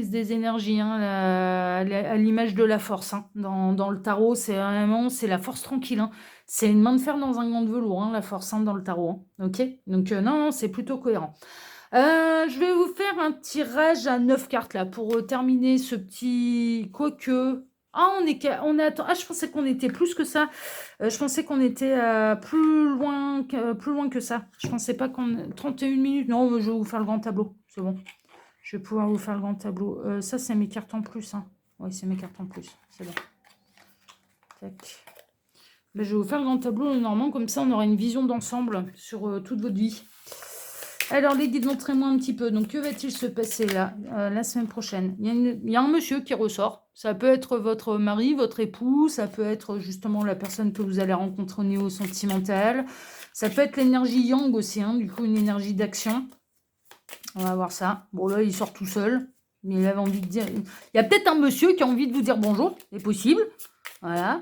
des énergies, hein, à l'image de la force. Hein. Dans le tarot, c'est la force tranquille. Hein. C'est une main de fer dans un gant de velours, hein, la force, hein, dans le tarot. Hein. Ok. Donc non, c'est plutôt cohérent. Je vais vous faire un tirage à 9 cartes là pour terminer ce petit quoique. Ah, je pensais qu'on était plus que ça. Je pensais qu'on était plus loin que ça. Je pensais pas qu'on 31 minutes. Non, je vais vous faire le grand tableau. C'est bon. Je vais pouvoir vous faire le grand tableau. Ça, c'est mes cartes en plus. Hein. Oui, c'est mes cartes en plus. C'est bon. Tac. Ben, je vais vous faire le grand tableau normalement. Comme ça, on aura une vision d'ensemble sur toute votre vie. Alors, les guides, montrez-moi un petit peu. Donc, que va-t-il se passer là, la semaine prochaine? Il y a un monsieur qui ressort. Ça peut être votre mari, votre époux. Ça peut être justement la personne que vous allez rencontrer au niveau sentimental. Ça peut être l'énergie yang aussi, hein, du coup, une énergie d'action. On va voir ça. Bon, là, il sort tout seul. Mais il avait envie de dire... Il y a peut-être un monsieur qui a envie de vous dire bonjour. C'est possible. Voilà.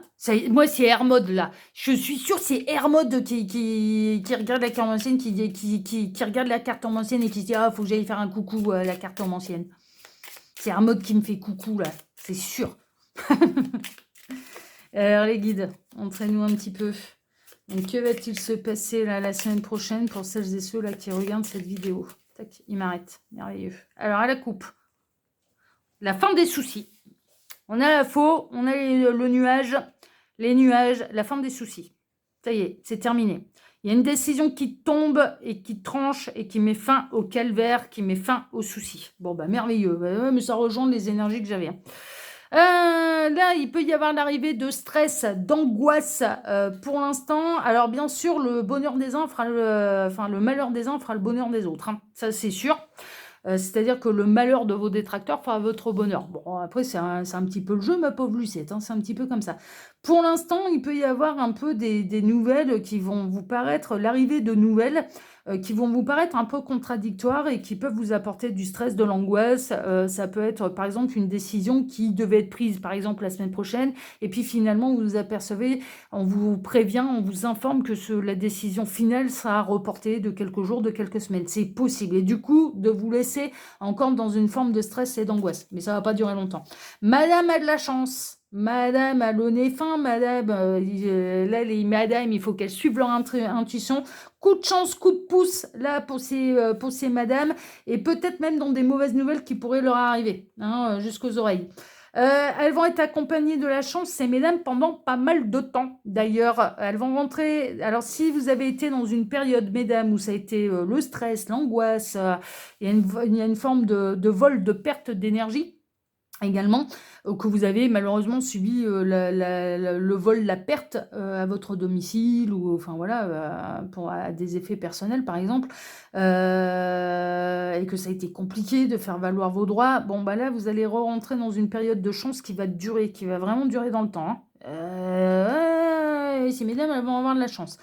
Moi, c'est Hermode, là. Je suis sûre que c'est Hermode qui regarde la carte ancienne, qui regarde la carte ancienne et qui se dit « Ah, faut que j'aille faire un coucou à la carte ancienne. » C'est Hermode qui me fait coucou, là. C'est sûr. Alors, les guides, montrez-nous un petit peu. Donc, que va-t-il se passer, là, la semaine prochaine pour celles et ceux, là, qui regardent cette vidéo? Tac, il m'arrête. Merveilleux. Alors, à la coupe. La fin des soucis. On a la faux, on a le nuage, les nuages, la fin des soucis. Ça y est, c'est terminé. Il y a une décision qui tombe et qui tranche et qui met fin au calvaire, qui met fin aux soucis. Bon, bah merveilleux, mais ça rejoint les énergies que j'avais. Là, il peut y avoir l'arrivée de stress, d'angoisse pour l'instant. Alors, bien sûr, le bonheur des uns fera le malheur des uns fera le bonheur des autres. Hein. Ça, c'est sûr. C'est-à-dire que le malheur de vos détracteurs fera votre bonheur. Bon, après, c'est un petit peu le jeu, ma pauvre Lucette, hein, c'est un petit peu comme ça. Pour l'instant, il peut y avoir un peu des nouvelles qui vont vous paraître, l'arrivée de nouvelles qui vont vous paraître un peu contradictoires et qui peuvent vous apporter du stress, de l'angoisse. Ça peut être, par exemple, une décision qui devait être prise, par exemple, la semaine prochaine, et puis finalement, vous vous apercevez, on vous prévient, on vous informe que la décision finale sera reportée de quelques jours, de quelques semaines. C'est possible. Et du coup, de vous laisser encore dans une forme de stress et d'angoisse. Mais ça ne va pas durer longtemps. Madame a de la chance. Madame a le nez fin, madame, là les madames, il faut qu'elles suivent leur intuition. Coup de chance, coup de pouce, là pour ces madames, et peut-être même dans des mauvaises nouvelles qui pourraient leur arriver, hein, jusqu'aux oreilles. Elles vont être accompagnées de la chance, ces mesdames, pendant pas mal de temps. D'ailleurs, elles vont rentrer... Alors, si vous avez été dans une période, mesdames, où ça a été le stress, l'angoisse, il y a une forme de vol, de perte d'énergie, également, que vous avez malheureusement subi le vol, la perte à votre domicile, ou enfin voilà, à des effets personnels par exemple, et que ça a été compliqué de faire valoir vos droits. Bon, bah là, vous allez rentrer dans une période de chance qui va durer, qui va vraiment durer dans le temps. Hein. oui, ces mesdames, elles vont avoir de la chance.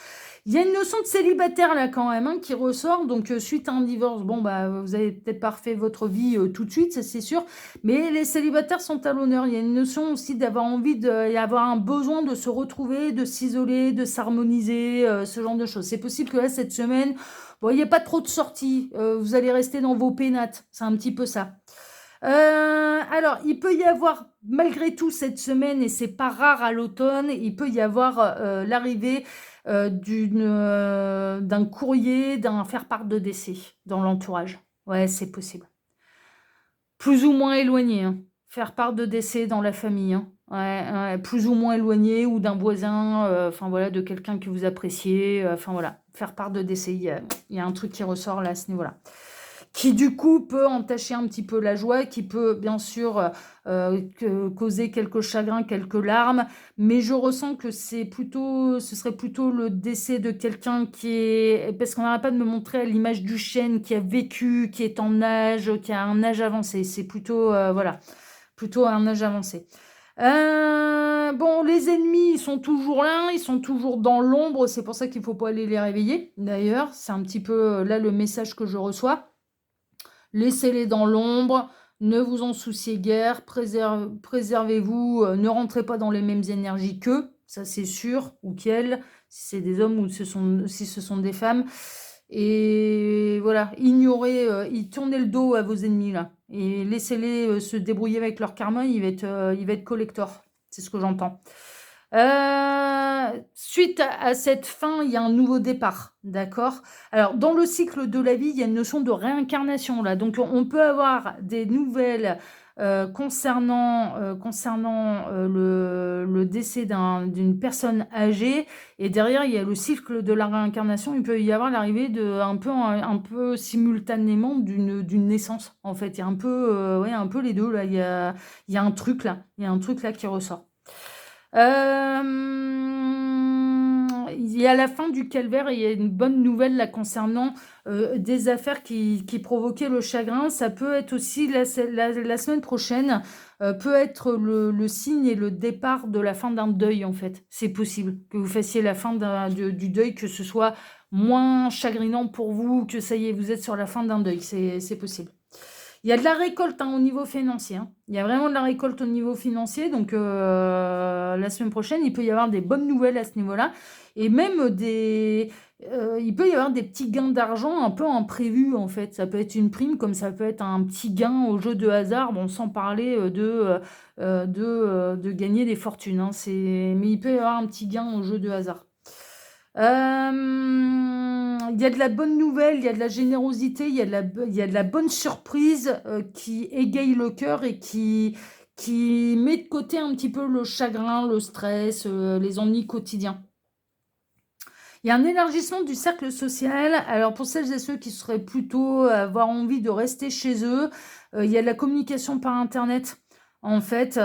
Il y a une notion de célibataire là quand même qui ressort. Donc, suite à un divorce, bon, bah, vous avez peut-être pas refait votre vie tout de suite, ça c'est sûr. Mais les célibataires sont à l'honneur. Il y a une notion aussi d'avoir envie d'avoir un besoin de se retrouver, de s'isoler, de s'harmoniser, ce genre de choses. C'est possible que là, cette semaine, bon, il n'y a pas trop de sorties. Vous allez rester dans vos pénates. C'est un petit peu ça. Alors, il peut y avoir, malgré tout, cette semaine, et c'est pas rare à l'automne, il peut y avoir l'arrivée d'un courrier, d'un faire-part de décès dans l'entourage. Ouais, c'est possible. Plus ou moins éloigné, hein. Faire part de décès dans la famille, hein. Ouais, ouais, plus ou moins éloigné, ou d'un voisin, enfin voilà, de quelqu'un que vous appréciez, enfin voilà, faire part de décès, il y a un truc qui ressort là à ce niveau-là. Qui du coup peut entacher un petit peu la joie, qui peut bien sûr causer quelques chagrins, quelques larmes, mais je ressens que ce serait plutôt le décès de quelqu'un qui est, parce qu'on n'arrête pas de me montrer à l'image du chêne, qui a vécu, qui est en âge, qui a un âge avancé, c'est plutôt, voilà, plutôt un âge avancé. Bon, les ennemis, ils sont toujours là, ils sont toujours dans l'ombre, c'est pour ça qu'il ne faut pas aller les réveiller, d'ailleurs, c'est un petit peu là le message que je reçois. Laissez-les dans l'ombre, ne vous en souciez guère, préservez-vous, ne rentrez pas dans les mêmes énergies qu'eux, ça c'est sûr, ou qu'elles, si c'est des hommes ou si ce sont des femmes. Et voilà, tournez le dos à vos ennemis là, et laissez-les se débrouiller avec leur karma, il va être collector, c'est ce que j'entends. Suite à cette fin, il y a un nouveau départ, d'accord? Alors, dans le cycle de la vie, il y a une notion de réincarnation là. Donc, on peut avoir des nouvelles concernant le décès d'une personne âgée. Et derrière, il y a le cycle de la réincarnation. Il peut y avoir l'arrivée un peu simultanément d'une naissance, en fait. Il y a ouais, un peu les deux là. Il y a un truc là. Il y a un truc là qui ressort. Il y a la fin du calvaire et il y a une bonne nouvelle là concernant des affaires qui provoquaient le chagrin. Ça peut être aussi la semaine prochaine, peut être le signe et le départ de la fin d'un deuil en fait. C'est possible que vous fassiez la fin du deuil, que ce soit moins chagrinant pour vous, que ça y est, vous êtes sur la fin d'un deuil. C'est possible. Il y a de la récolte au niveau financier. Il y a vraiment de la récolte au niveau financier. Donc, la semaine prochaine, il peut y avoir des bonnes nouvelles à ce niveau-là. Et même il peut y avoir des petits gains d'argent un peu imprévus, en fait. Ça peut être une prime, comme ça peut être un petit gain au jeu de hasard, bon, sans parler de gagner des fortunes, hein. Mais il peut y avoir un petit gain au jeu de hasard. Il y a de la bonne nouvelle, il y a de la générosité, il y a de la bonne surprise qui égaye le cœur et qui met de côté un petit peu le chagrin, le stress, les ennuis quotidiens. Il y a un élargissement du cercle social. Alors pour celles et ceux qui seraient plutôt avoir envie de rester chez eux, il y a de la communication par Internet. En fait,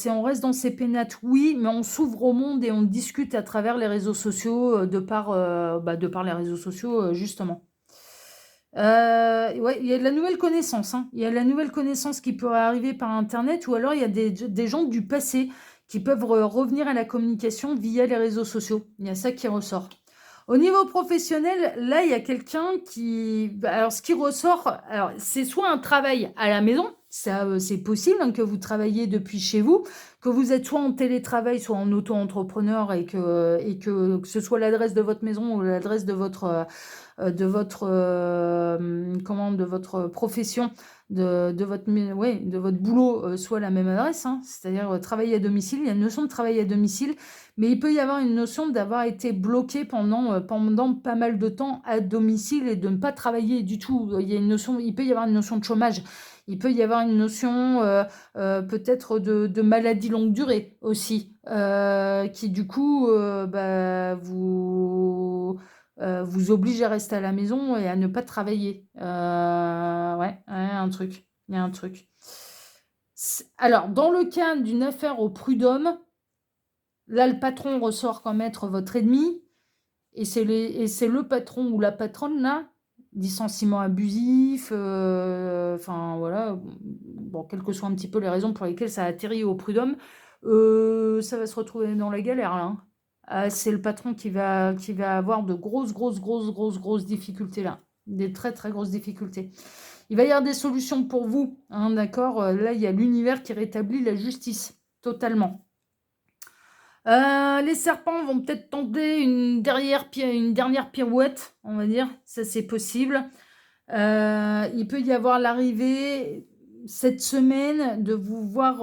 on reste dans ses pénates, oui, mais on s'ouvre au monde et on discute à travers les réseaux sociaux, de par les réseaux sociaux, justement. Ouais, il y a de la nouvelle connaissance, hein. Il y a de la nouvelle connaissance qui peut arriver par Internet, ou alors il y a des gens du passé qui peuvent revenir à la communication via les réseaux sociaux. Il y a ça qui ressort. Au niveau professionnel, là, il y a quelqu'un qui... Alors, ce qui ressort, alors, c'est soit un travail à la maison, ça, c'est possible, hein, que vous travaillez depuis chez vous, que vous êtes soit en télétravail, soit en auto-entrepreneur, et que ce soit l'adresse de votre maison ou l'adresse de votre profession, de votre boulot, soit la même adresse, hein, c'est-à-dire travailler à domicile. Il y a une notion de travail à domicile, mais il peut y avoir une notion d'avoir été bloqué pendant pas mal de temps à domicile et de ne pas travailler du tout. Il peut y avoir une notion de chômage. Il peut y avoir une notion peut-être de maladie longue durée aussi, qui du coup vous oblige à rester à la maison et à ne pas travailler. Ouais, un truc. Il y a un truc. Alors, dans le cas d'une affaire au prud'homme, là, le patron ressort comme être votre ennemi, et c'est le patron ou la patronne, là, licenciement abusif, enfin, voilà, bon, quelles que soient un petit peu les raisons pour lesquelles ça atterrit au prud'homme, ça va se retrouver dans la galère, là, hein. c'est le patron qui va avoir de grosses difficultés là. Des très grosses difficultés. Il va y avoir des solutions pour vous, hein, d'accord? Là, il y a l'univers qui rétablit la justice, totalement. Les serpents vont peut-être tenter une dernière pirouette, on va dire. Ça, c'est possible. Il peut y avoir l'arrivée cette semaine de vous voir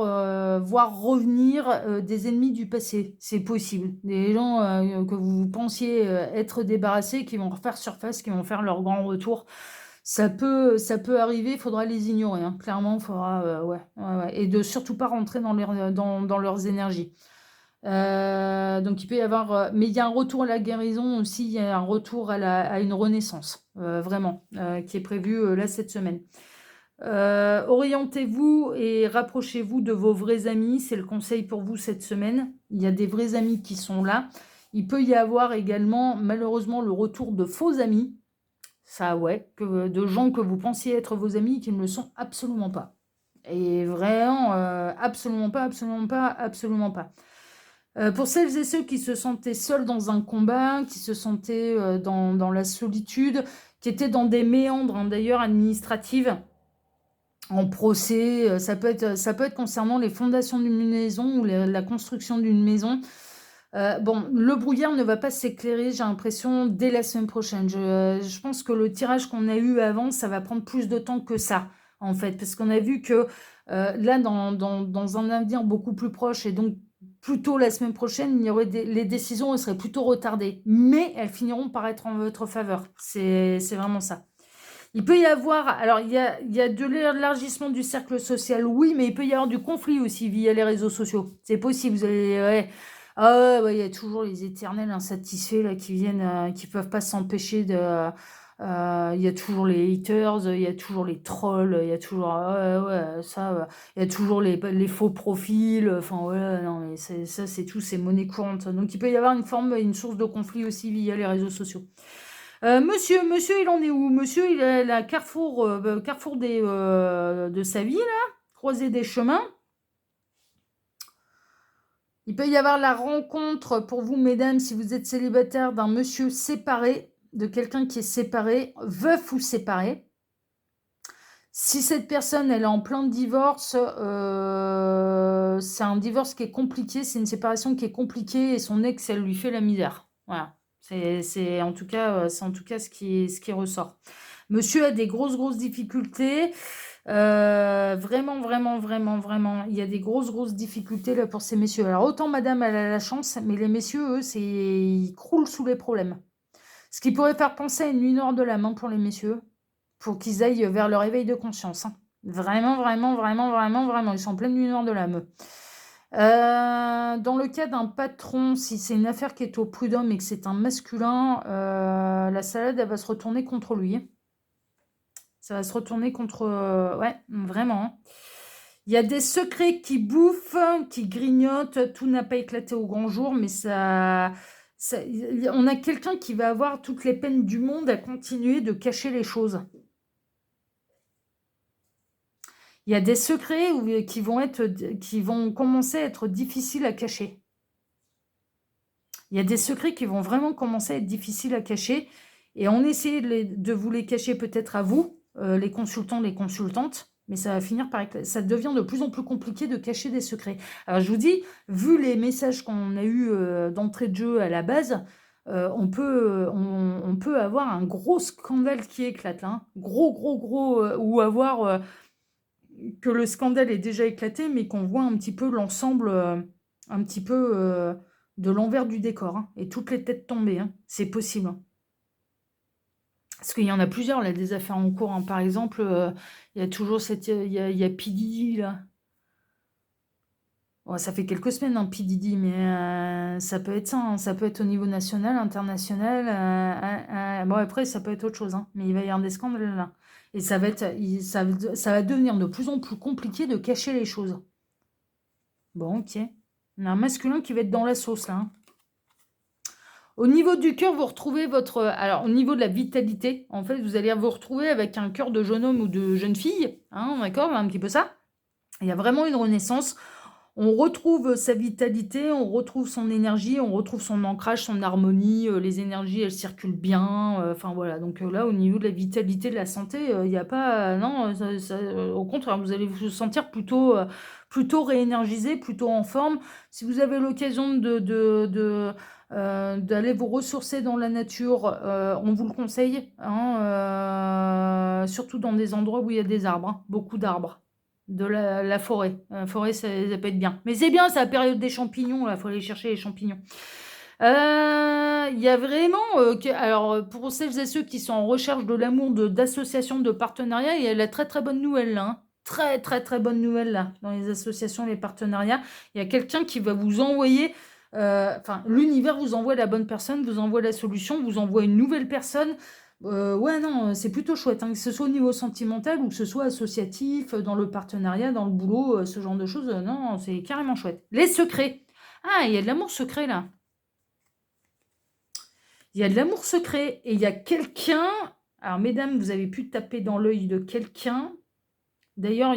revenir des ennemis du passé. C'est possible. Des gens que vous pensiez être débarrassés, qui vont refaire surface, qui vont faire leur grand retour. Ça peut arriver, il faudra les ignorer, hein. Clairement, il faudra, ouais. Et de surtout pas rentrer dans leurs énergies. Donc il peut y avoir, mais il y a un retour à la guérison aussi, il y a un retour à une renaissance, vraiment, qui est prévu là cette semaine. Orientez-vous et rapprochez-vous de vos vrais amis, c'est le conseil pour vous cette semaine. Il y a des vrais amis qui sont là. Il peut y avoir également, malheureusement, le retour de faux amis. Ça, ouais, de gens que vous pensiez être vos amis qui ne le sont absolument pas. Et vraiment, absolument pas. Pour celles et ceux qui se sentaient seuls dans un combat, qui se sentaient dans la solitude, qui étaient dans des méandres, hein, d'ailleurs, administratives, en procès, ça peut être concernant les fondations d'une maison ou la construction d'une maison. Bon, le brouillard ne va pas s'éclairer, j'ai l'impression, dès la semaine prochaine. Je pense que le tirage qu'on a eu avant, ça va prendre plus de temps que ça, en fait, parce qu'on a vu que là, dans un avenir beaucoup plus proche, et donc plutôt la semaine prochaine, il y aurait les décisions seraient plutôt retardées, mais elles finiront par être en votre faveur. C'est vraiment ça. Il peut y avoir, alors il y a de l'élargissement du cercle social, oui, mais il peut y avoir du conflit aussi via les réseaux sociaux. C'est possible, vous allez, ouais. Ah ouais, il y a toujours les éternels insatisfaits là qui viennent, qui peuvent pas s'empêcher de. Il y a toujours les haters, il y a toujours les trolls, il y a toujours, ça, il y a toujours les faux profils. Enfin voilà, non mais ça c'est tout, c'est monnaie courante. Donc il peut y avoir une source de conflit aussi via les réseaux sociaux. Monsieur, il en est où? Monsieur, il est à la carrefour de sa vie, là, croisée des chemins. Il peut y avoir la rencontre pour vous, mesdames, si vous êtes célibataire, d'un monsieur séparé, de quelqu'un qui est séparé, veuf ou séparé. Si cette personne, elle est en plein divorce, c'est un divorce qui est compliqué, c'est une séparation qui est compliquée et son ex, elle lui fait la misère. Voilà. C'est en tout cas ce qui ressort. Monsieur a des grosses difficultés. Vraiment, il y a des grosses difficultés là pour ces messieurs. Alors autant madame, elle a la chance, mais les messieurs, eux, ils croulent sous les problèmes. Ce qui pourrait faire penser à une nuit noire de la main pour les messieurs, pour qu'ils aillent vers leur éveil de conscience, hein. Vraiment. Ils sont en pleine nuit noire de l'âme. Dans le cas d'un patron, si c'est une affaire qui est au prud'homme et que c'est un masculin, la salade, elle va se retourner contre lui. Ça va se retourner contre... ouais, vraiment. Il y a des secrets qui bouffent, qui grignotent. Tout n'a pas éclaté au grand jour, mais on a quelqu'un qui va avoir toutes les peines du monde à continuer de cacher les choses. Il y a des secrets qui vont commencer à être difficiles à cacher. Il y a des secrets qui vont vraiment commencer à être difficiles à cacher. Et on essaie de vous les cacher peut-être à vous, les consultants, les consultantes, mais ça va finir par... Ça devient de plus en plus compliqué de cacher des secrets. Alors je vous dis, vu les messages qu'on a eus d'entrée de jeu à la base, on peut avoir un gros scandale qui éclate, hein. Gros, ou avoir... que le scandale est déjà éclaté, mais qu'on voit un petit peu l'ensemble, un petit peu de l'envers du décor, hein, et toutes les têtes tombées, hein. C'est possible, hein. Parce qu'il y en a plusieurs, là, des affaires en cours, hein. Par exemple, il y a toujours il y a P. Diddy, là. Bon, ça fait quelques semaines, hein, P. Diddy, mais ça peut être ça, hein. Ça peut être au niveau national, international. Bon, après, ça peut être autre chose, hein, mais il va y avoir des scandales, là. Et ça va devenir de plus en plus compliqué de cacher les choses. Bon, ok. On a un masculin qui va être dans la sauce, là, hein. Au niveau du cœur, vous retrouvez votre... Alors, au niveau de la vitalité, en fait, vous allez vous retrouver avec un cœur de jeune homme ou de jeune fille, hein, d'accord, un petit peu ça. Il y a vraiment une renaissance. On retrouve sa vitalité, on retrouve son énergie, on retrouve son ancrage, son harmonie, les énergies, elles circulent bien, enfin voilà. Donc là, au niveau de la vitalité, de la santé, il y a pas non, au contraire, vous allez vous sentir plutôt réénergisé, plutôt en forme. Si vous avez l'occasion d'aller vous ressourcer dans la nature, on vous le conseille, hein, surtout dans des endroits où il y a des arbres, hein, beaucoup d'arbres. De la forêt. La forêt, ça peut être bien. Mais c'est bien, c'est la période des champignons, là, il faut aller chercher les champignons. Il y a vraiment, alors pour celles et ceux qui sont en recherche de l'amour, d'associations, de partenariats, il y a la très très bonne nouvelle là, hein. Très très très bonne nouvelle là, dans les associations, les partenariats. Il y a quelqu'un qui va vous envoyer, enfin l'univers vous envoie la bonne personne, vous envoie la solution, vous envoie une nouvelle personne. Ouais, non, c'est plutôt chouette, hein, que ce soit au niveau sentimental ou que ce soit associatif, dans le partenariat, dans le boulot, ce genre de choses. Non, c'est carrément chouette. Les secrets. Ah, il y a de l'amour secret là. Il y a de l'amour secret et il y a quelqu'un. Alors, mesdames, vous avez pu taper dans l'œil de quelqu'un. D'ailleurs,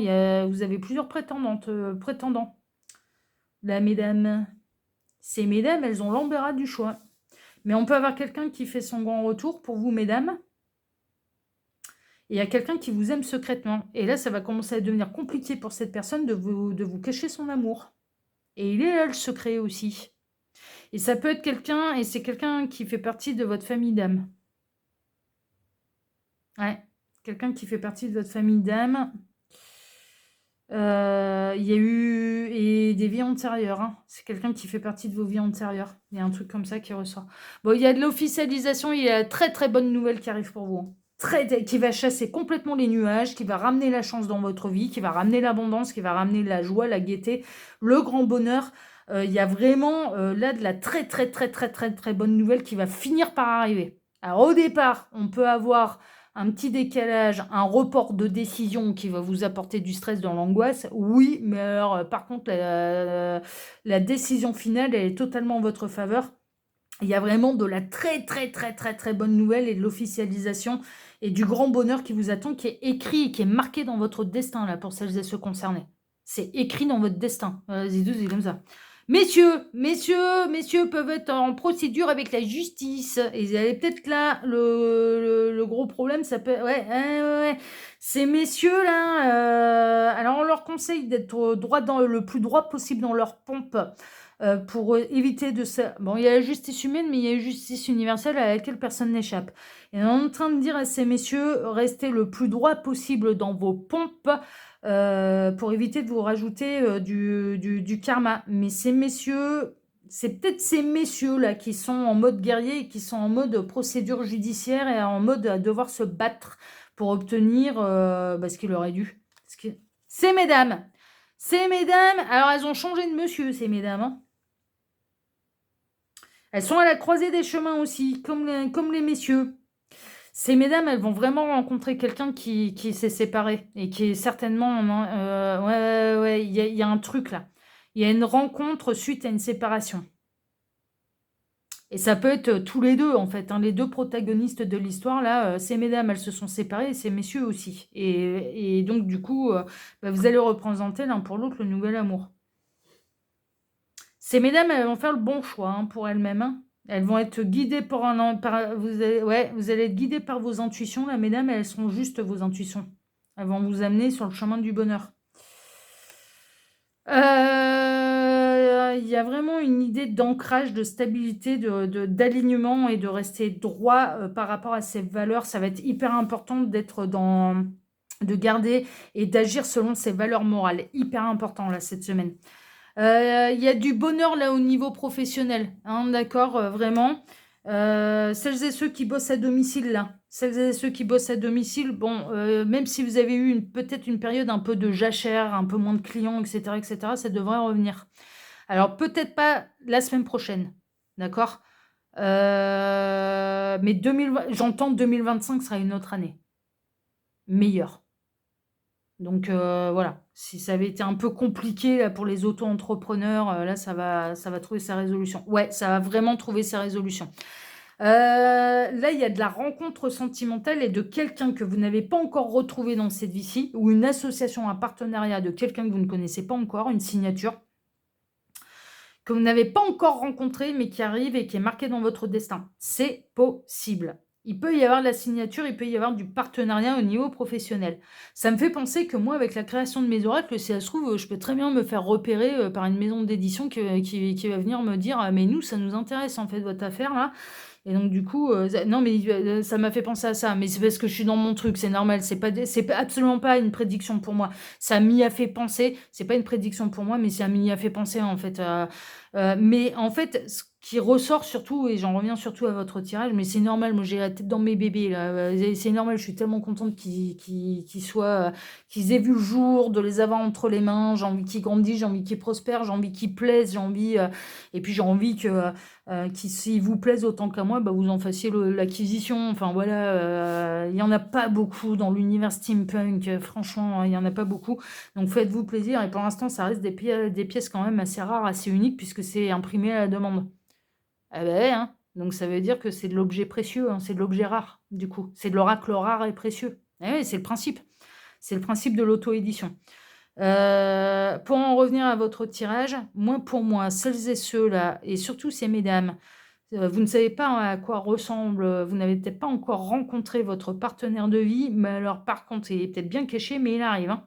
vous avez plusieurs prétendants. Là, mesdames. Ces mesdames, elles ont l'embarras du choix. Mais on peut avoir quelqu'un qui fait son grand retour pour vous, mesdames. Et il y a quelqu'un qui vous aime secrètement. Et là, ça va commencer à devenir compliqué pour cette personne de vous cacher son amour. Et il est là le secret aussi. Et ça peut être quelqu'un, et c'est quelqu'un qui fait partie de votre famille d'âme. Ouais, quelqu'un qui fait partie de votre famille d'âme. Il y a eu et des vies antérieures, hein. C'est quelqu'un qui fait partie de vos vies antérieures. Il y a un truc comme ça qui ressort. Bon, il y a de l'officialisation, il y a très très bonne nouvelle qui arrive pour vous. Qui va chasser complètement les nuages, qui va ramener la chance dans votre vie, qui va ramener l'abondance, qui va ramener la joie, la gaieté, le grand bonheur. Il y a vraiment là de la très très très très très très bonne nouvelle qui va finir par arriver. Alors au départ, on peut avoir un petit décalage, un report de décision qui va vous apporter du stress dans l'angoisse. Oui, mais alors par contre, la décision finale, elle est totalement en votre faveur. Il y a vraiment de la très très très très très bonne nouvelle et de l'officialisation et du grand bonheur qui vous attend, qui est écrit et qui est marqué dans votre destin là pour celles et ceux concernés. C'est écrit dans votre destin. C'est comme ça. Messieurs peuvent être en procédure avec la justice. Et vous avez peut-être là le gros problème, ça peut... Ouais. Ces messieurs là, alors on leur conseille d'être le plus droit possible dans leur pompe. Pour éviter de ça. Bon, il y a la justice humaine, mais il y a la justice universelle à laquelle personne n'échappe. Et on est en train de dire à ces messieurs, restez le plus droit possible dans vos pompes pour éviter de vous rajouter du karma. Mais ces messieurs, c'est peut-être ces messieurs-là qui sont en mode guerrier et qui sont en mode procédure judiciaire et en mode à devoir se battre pour obtenir ce qu'il aurait dû. Ces mesdames, alors elles ont changé de monsieur, ces mesdames, hein. Elles sont à la croisée des chemins aussi, comme les messieurs. Ces mesdames, elles vont vraiment rencontrer quelqu'un qui s'est séparé et qui est certainement... ouais, il y a un truc là. Il y a une rencontre suite à une séparation. Et ça peut être tous les deux, en fait, hein, les deux protagonistes de l'histoire, là, ces mesdames, elles se sont séparées, et ces messieurs aussi. Et donc, du coup, vous allez représenter l'un pour l'autre le nouvel amour. Ces mesdames, elles vont faire le bon choix, hein, pour elles-mêmes, hein. Elles vont être guidées vous allez être guidées par vos intuitions. Là, mesdames, elles seront juste vos intuitions. Elles vont vous amener sur le chemin du bonheur. Il y a vraiment une idée d'ancrage, de stabilité, d'alignement et de rester droit par rapport à ces valeurs. Ça va être hyper important de garder et d'agir selon ces valeurs morales. Hyper important là cette semaine. Il y a du bonheur là au niveau professionnel, hein, d'accord, vraiment. Celles et ceux qui bossent à domicile là, celles et ceux qui bossent à domicile, bon, même si vous avez eu peut-être une période un peu de jachère, un peu moins de clients, etc., ça devrait revenir. Alors peut-être pas la semaine prochaine, d'accord, mais j'entends 2025 sera une autre année, meilleure. Donc voilà, si ça avait été un peu compliqué là, pour les auto-entrepreneurs, là ça va trouver sa résolution. Ouais, ça va vraiment trouver sa résolution. Là, il y a de la rencontre sentimentale et de quelqu'un que vous n'avez pas encore retrouvé dans cette vie-ci, ou une association, un partenariat de quelqu'un que vous ne connaissez pas encore, une signature. que vous n'avez pas encore rencontré, mais qui arrive et qui est marqué dans votre destin. C'est possible. Il peut y avoir de la signature, il peut y avoir du partenariat au niveau professionnel. Ça me fait penser que moi, avec la création de mes oracles, si ça se trouve, je peux très bien me faire repérer par une maison d'édition qui va venir me dire: «Ah, mais nous, ça nous intéresse en fait votre affaire là». Et donc du coup, non mais ça m'a fait penser à ça, mais c'est parce que je suis dans mon truc, c'est normal, c'est absolument pas une prédiction pour moi. Ça m'y a fait penser, c'est pas une prédiction pour moi, mais ça m'y a fait penser en fait, mais en fait, ce qui ressort surtout et j'en reviens surtout à votre tirage, mais c'est normal, moi j'ai la tête dans mes bébés là, c'est normal, je suis tellement contente qu'ils soient, qu'ils aient vu le jour, de les avoir entre les mains. J'ai envie qu'ils grandissent, j'ai envie qu'ils prospèrent, j'ai envie qu'ils plaisent, j'ai envie, et puis j'ai envie que, qui s'ils vous plaisent autant qu'à moi, bah, vous en fassiez l'acquisition. Enfin voilà, il y en a pas beaucoup dans l'univers steampunk, franchement, il y en a pas beaucoup. Donc faites-vous plaisir et pour l'instant, ça reste des pièces quand même assez rares, assez uniques puisque c'est imprimé à la demande. Ah bah ouais, hein. Donc ça veut dire que c'est de l'objet précieux, hein, c'est de l'objet rare du coup. C'est de l'oracle rare et précieux. Eh oui, c'est le principe. C'est le principe de l'auto-édition. Pour en revenir à votre tirage, pour moi, celles et ceux-là, et surtout ces mesdames, vous ne savez pas à quoi ressemble, vous n'avez peut-être pas encore rencontré votre partenaire de vie, mais alors par contre, il est peut-être bien caché, mais il arrive, hein.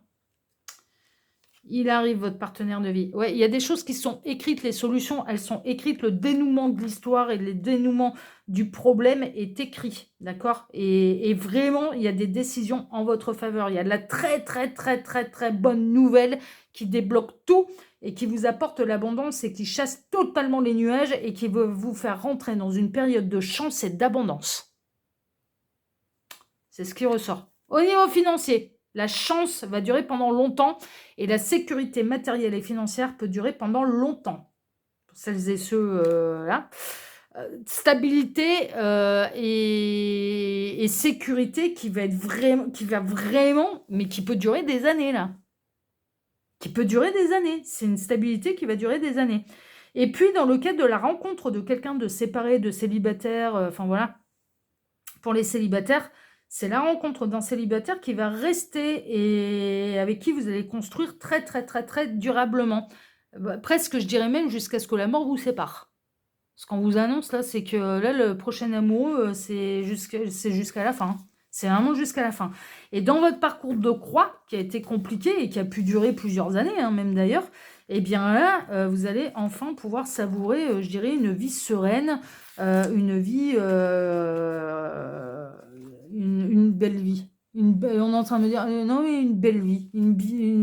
Il arrive, votre partenaire de vie. Ouais, il y a des choses qui sont écrites, les solutions, elles sont écrites, le dénouement de l'histoire et le dénouement du problème est écrit, d'accord? Et vraiment, il y a des décisions en votre faveur. Il y a de la très, très, très, très, très bonne nouvelle qui débloque tout et qui vous apporte l'abondance et qui chasse totalement les nuages et qui veut vous faire rentrer dans une période de chance et d'abondance. C'est ce qui ressort. Au niveau financier, la chance va durer pendant longtemps et la sécurité matérielle et financière peut durer pendant longtemps. Pour celles et ceux là. Stabilité et sécurité qui va vraiment, mais qui peut durer des années là. Qui peut durer des années. C'est une stabilité qui va durer des années. Et puis dans le cas de la rencontre de quelqu'un de séparé, de célibataire, enfin voilà, pour les célibataires, c'est la rencontre d'un célibataire qui va rester et avec qui vous allez construire très, très, très, très durablement. Presque, je dirais même jusqu'à ce que la mort vous sépare. Ce qu'on vous annonce là, c'est que là, le prochain amoureux, c'est jusqu'à la fin. C'est vraiment jusqu'à la fin. Et dans votre parcours de croix, qui a été compliqué et qui a pu durer plusieurs années, hein, même d'ailleurs, eh bien là, vous allez enfin pouvoir savourer, je dirais, une vie sereine, une vie, une belle vie. On est en train de me dire, non mais une belle vie, une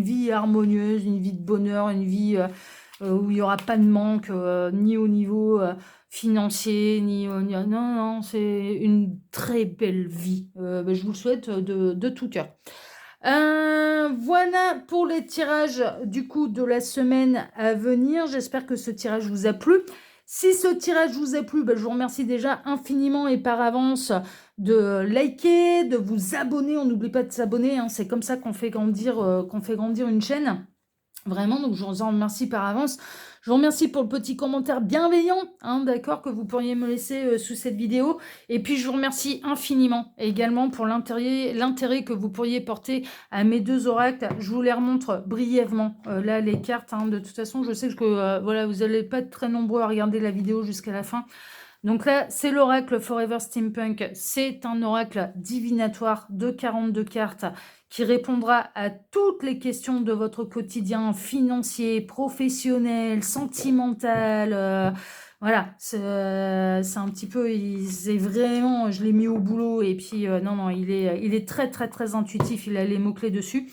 vie harmonieuse, une vie de bonheur, une vie où il n'y aura pas de manque, ni au niveau financier, non, non, c'est une très belle vie. Je vous le souhaite de tout cœur. Voilà pour les tirages du coup de la semaine à venir. J'espère que ce tirage vous a plu. Si ce tirage vous a plu, je vous remercie déjà infiniment et par avance de liker, de vous abonner. On n'oublie pas de s'abonner, hein, c'est comme ça qu'on fait grandir une chaîne. Vraiment, donc je vous en remercie par avance. Je vous remercie pour le petit commentaire bienveillant, hein, d'accord, que vous pourriez me laisser sous cette vidéo. Et puis, je vous remercie infiniment également pour l'intérêt que vous pourriez porter à mes deux oracles. Je vous les remontre brièvement, là, les cartes. Hein. De toute façon, je sais que voilà, vous n'allez pas être très nombreux à regarder la vidéo jusqu'à la fin. Donc là, c'est l'oracle Forever Steampunk. C'est un oracle divinatoire de 42 cartes qui répondra à toutes les questions de votre quotidien financier, professionnel, sentimental. Voilà, c'est un petit peu, c'est vraiment, je l'ai mis au boulot et puis non, il est très très très intuitif, il a les mots-clés dessus.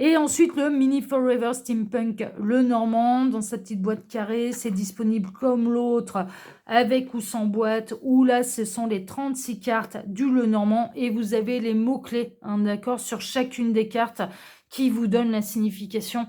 Et ensuite, le Mini Forever Steampunk, le Normand, dans sa petite boîte carrée. C'est disponible comme l'autre, avec ou sans boîte. Ou là, ce sont les 36 cartes du Le Normand. Et vous avez les mots-clés, hein, d'accord, sur chacune des cartes qui vous donnent la signification,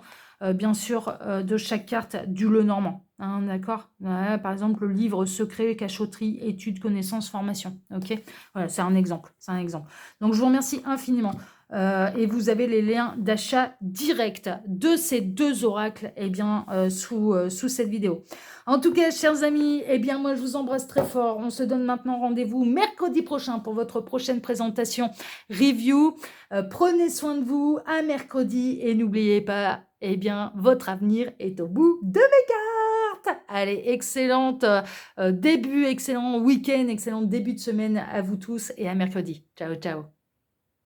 bien sûr, de chaque carte du Le Normand. Hein, d'accord, voilà, par exemple, le livre secret, cachotterie, études, connaissances, formation. Ok, voilà, c'est un exemple. C'est un exemple. Donc, je vous remercie infiniment. Et vous avez les liens d'achat direct de ces deux oracles sous cette vidéo. En tout cas, chers amis, moi je vous embrasse très fort. On se donne maintenant rendez-vous mercredi prochain pour votre prochaine présentation review. Prenez soin de vous, à mercredi et n'oubliez pas, votre avenir est au bout de mes cartes. Allez, excellent week-end, excellent début de semaine à vous tous et à mercredi. Ciao, ciao.